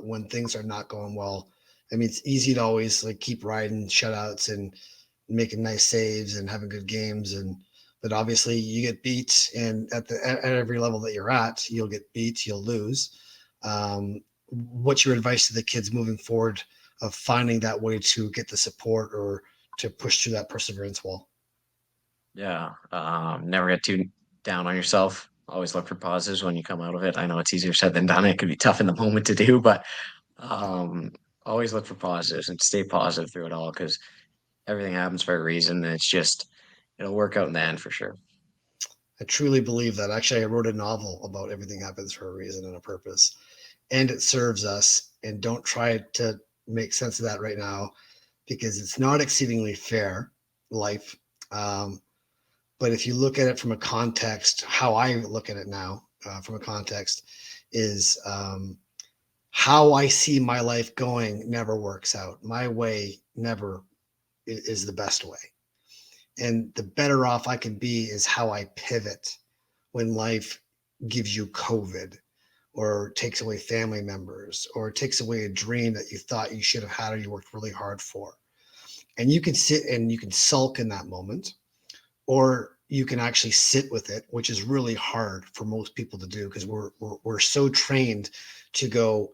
when things are not going well? I mean, it's easy to always like keep riding shutouts and making nice saves and having good games, and but obviously you get beat, and at every level that you're at, you'll get beat, you'll lose. What's your advice to the kids moving forward of finding that way to get the support or to push through that perseverance wall? Yeah. Never get too down on yourself. Always look for positives when you come out of it. I know it's easier said than done. It can be tough in the moment to do, but um, always look for positives and stay positive through it all because everything happens for a reason. And it'll work out in the end for sure. I truly believe that. Actually, I wrote a novel about everything happens for a reason and a purpose, and it serves us. And don't try to make sense of that right now because it's not exceedingly fair life. Um, but if you look at it from a context, how I look at it now, from a context, is how I see my life going never works out. My way never is the best way. And the better off I can be is how I pivot when life gives you COVID or takes away family members or takes away a dream that you thought you should have had or you worked really hard for. And you can sit and you can sulk in that moment, or you can actually sit with it, which is really hard for most people to do because we're so trained to go,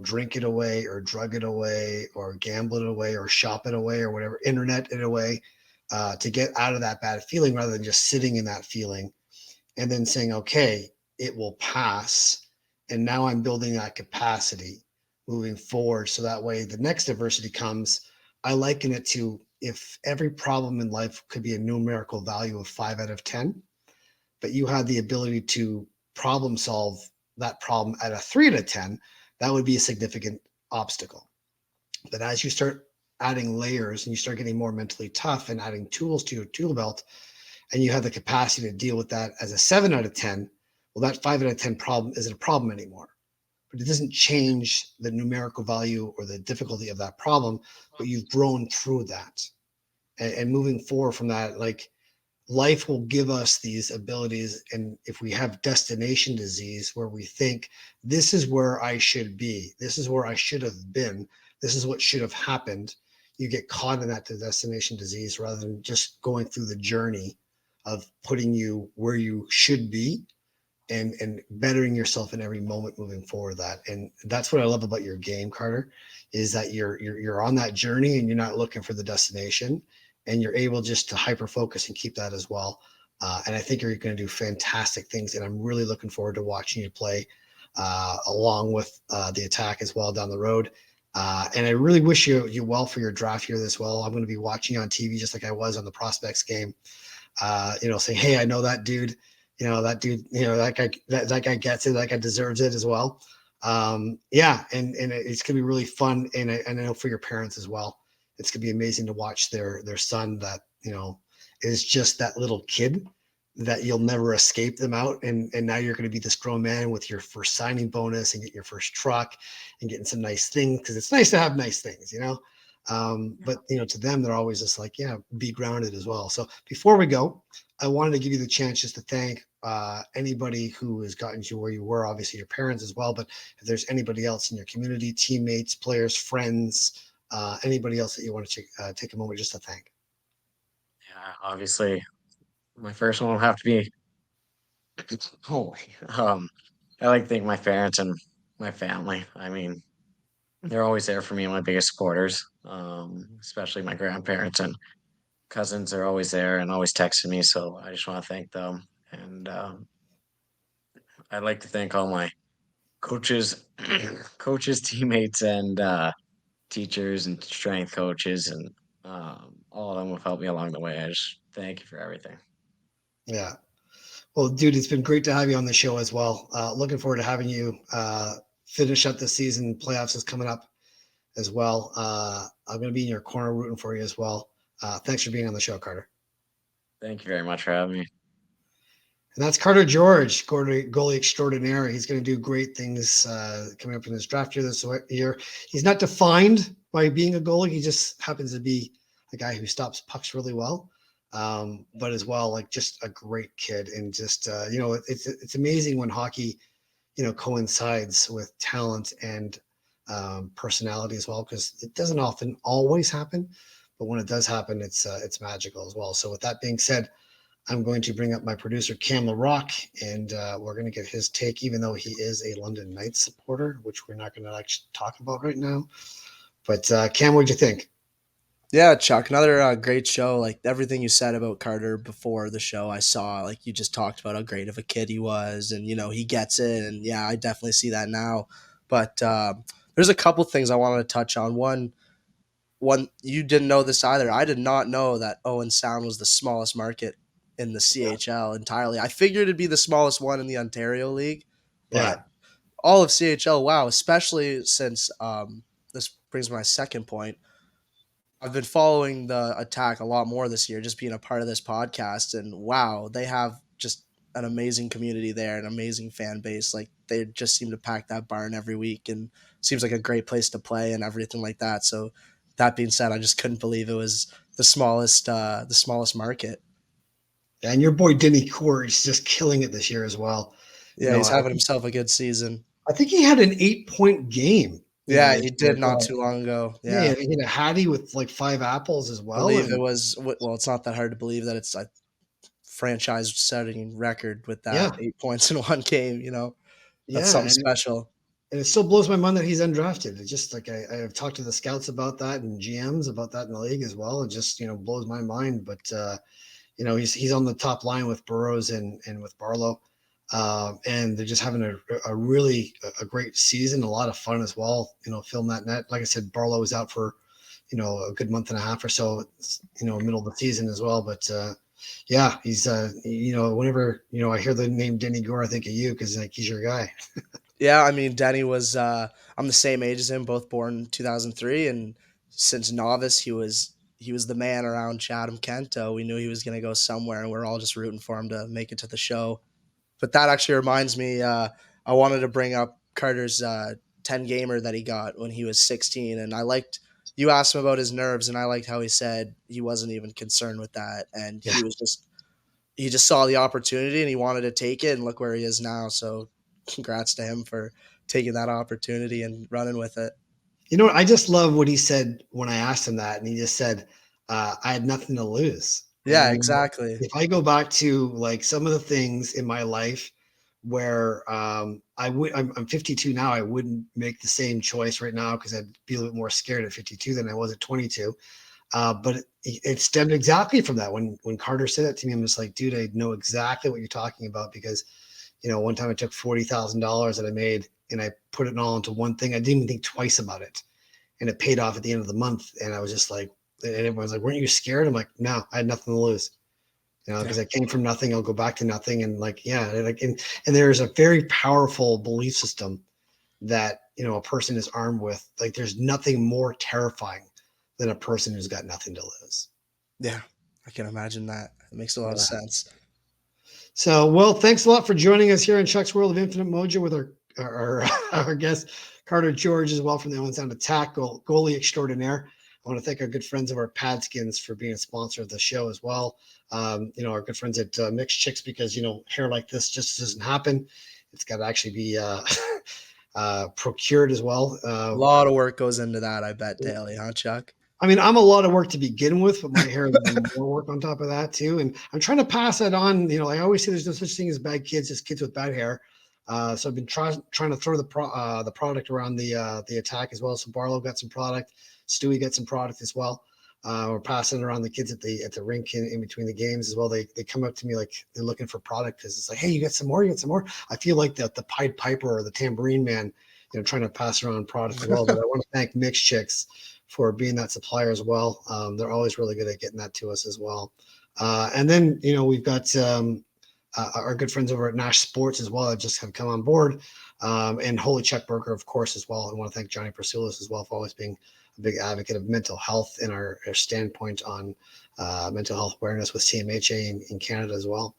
drink it away or drug it away or gamble it away or shop it away or whatever, internet it away, to get out of that bad feeling rather than just sitting in that feeling and then saying, okay, it will pass. And now I'm building that capacity moving forward. So that way, the next adversity comes, I liken it to if every problem in life could be a numerical value of 5 out of 10, but you had the ability to problem solve that problem at a 3 out of 10, that would be a significant obstacle. But as you start adding layers and you start getting more mentally tough and adding tools to your tool belt, and you have the capacity to deal with that as a 7 out of 10, well, that 5 out of 10 problem isn't a problem anymore. But it doesn't change the numerical value or the difficulty of that problem, but you've grown through that. And moving forward from that, like, life will give us these abilities. And if we have destination disease where we think this is where I should be, this is where I should have been, this is what should have happened, you get caught in that destination disease rather than just going through the journey of putting you where you should be and bettering yourself in every moment moving forward. That, and that's what I love about your game, Carter, is that you're on that journey and you're not looking for the destination, and you're able just to hyper focus and keep that as well. And I think you're going to do fantastic things, and I'm really looking forward to watching you play along with the Attack as well down the road. And I really wish you well for your draft year as well. I'm going to be watching you on TV just like I was on the Prospects game. Saying, hey, I know that dude. That dude. That guy. That guy gets it. That guy deserves it as well. Yeah, and it's going to be really fun, and I know for your parents as well. It's going to be amazing to watch their son that is just that little kid that you'll never escape them out, and now you're going to be this grown man with your first signing bonus and get your first truck and getting some nice things, because it's nice to have nice things. But to them, they're always just like, yeah, be grounded as well. So before we go, I wanted to give you the chance just to thank anybody who has gotten you where you were, obviously your parents as well, but if there's anybody else in your community, teammates, players, friends, anybody else that you want to take a moment just to thank. Yeah, obviously, my first one will have to be holy. I like to thank my parents and my family. I mean, they're always there for me, my biggest supporters. Especially my grandparents and cousins are always there and always texting me. So I just want to thank them. And I'd like to thank all my coaches, coaches, teammates, and teachers and strength coaches, and all of them have helped me along the way. I just thank you for everything. Yeah. Well, dude, it's been great to have you on the show as well. Looking forward to having you finish up the season. Playoffs is coming up as well. I'm going to be in your corner rooting for you as well. Thanks for being on the show, Carter. Thank you very much for having me. And that's Carter George, goalie extraordinaire. He's going to do great things coming up in his draft year this year. He's not defined by being a goalie. He just happens to be a guy who stops pucks really well. But as well, like, just a great kid. And just, it's amazing when hockey, coincides with talent and personality as well, because it doesn't often always happen. But when it does happen, it's magical as well. So with that being said, I'm going to bring up my producer, Cam LaRock, and we're going to get his take, even though he is a London Knights supporter, which we're not going to actually talk about right now. But Cam, what'd you think? Yeah, Chuck, another great show. Like everything you said about Carter before the show, I saw, like, you just talked about how great of a kid he was, and he gets it, and yeah, I definitely see that now. But there's a couple things I wanted to touch on. One, you didn't know this either. I did not know that Owen Sound was the smallest market in the CHL entirely. I figured it'd be the smallest one in the Ontario League, Yeah. but all of CHL, wow, especially since this brings my second point. I've been following the Attack a lot more this year, just being a part of this podcast, and wow, they have just an amazing community there, an amazing fan base. Like, they just seem to pack that barn every week, and seems like a great place to play and everything like that. So, that being said, I just couldn't believe it was the smallest market. And your boy Denny Core is just killing it this year as well. Yeah, he's having himself a good season. I think he had an 8-point game. Yeah, he did not too long ago. Yeah, Yeah, he had a Hattie with like 5 apples as I well. believe it was. Well, it's not that hard to believe that it's a franchise-setting record with that 8 points in one game. That's something special. And it still blows my mind that he's undrafted. It just, like, I've talked to the scouts about that and GMs about that in the league as well. It just blows my mind. But he's on the top line with Burrows and with Barlow. And they're just having a really great season, a lot of fun as well. Film that net. Like I said, Barlow was out for a good month and a half or so. Middle of the season as well. But yeah, he's whenever I hear the name Denny Gore, I think of you, because like he's your guy. Yeah, I mean, Denny was I'm the same age as him, both born in 2003, and since novice he was the man around Chatham Kento. We knew he was going to go somewhere, and we're all just rooting for him to make it to the show. But that actually reminds me, I wanted to bring up Carter's 10 gamer that he got when he was 16, and I liked you asked him about his nerves, and I liked how he said he wasn't even concerned with that, and Yeah. he just saw the opportunity and he wanted to take it, and look where he is now. So congrats to him for taking that opportunity and running with it. You know what? I just love what he said when I asked him that, and he just said, "I had nothing to lose." Yeah, And exactly. if I go back to like some of the things in my life where I'm 52 now, I wouldn't make the same choice right now because I'd be a little bit more scared at 52 than I was at 22. But it stemmed exactly from that. When Carter said that to me, I'm just like, dude, I know exactly what you're talking about because one time I took $40,000 that I made and I put it all into one thing. I didn't even think twice about it, and it paid off at the end of the month. And I was just like, and everyone's like, "Weren't you scared?" I'm like, "No, I had nothing to lose." Yeah. Because I came from nothing, I'll go back to nothing, and like, yeah, and there's a very powerful belief system that a person is armed with. Like, there's nothing more terrifying than a person who's got nothing to lose. Yeah, I can imagine that. It makes a lot of Yeah. sense. So, well, thanks a lot for joining us here in Chuck's World of Infinite Mojo with our guest Carter George as well from the Owen Sound Attack, goalie extraordinaire. I want to thank our good friends of our Padskins for being a sponsor of the show as well. Our good friends at Mixed Chicks, because hair like this just doesn't happen. It's got to actually be procured as well. A lot of work goes into that, I bet, daily, huh, Chuck? I mean, I'm a lot of work to begin with, but my hair is even more work on top of that too. And I'm trying to pass that on. I always say there's no such thing as bad kids, just kids with bad hair. So I've been trying to throw the product around the attack as well. So Barlow got some product, Stewie got some product as well. We're passing it around the kids at the rink in between the games as well. They come up to me like they're looking for product because it's like, hey, you got some more? You got some more? I feel like the Pied Piper or the Tambourine Man, trying to pass around product as well. But I want to thank Mixed Chicks for being that supplier as well. They're always really good at getting that to us as well. And then, we've got our good friends over at Nash Sports as well that just have come on board. And Holy Chuck Burger, of course, as well. I want to thank Johnny Persulis as well for always being a big advocate of mental health and our standpoint on mental health awareness with CMHA in Canada as well.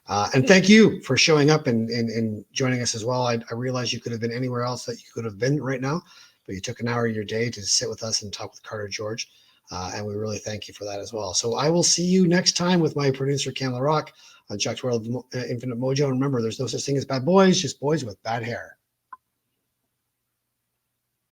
And thank you for showing up and joining us as well. I realize you could have been anywhere else that you could have been right now, but you took an hour of your day to sit with us and talk with Carter George. And we really thank you for that as well. So I will see you next time with my producer, Cam LaRock, on Chuck's World of Infinite Mojo. And remember, there's no such thing as bad boys, just boys with bad hair.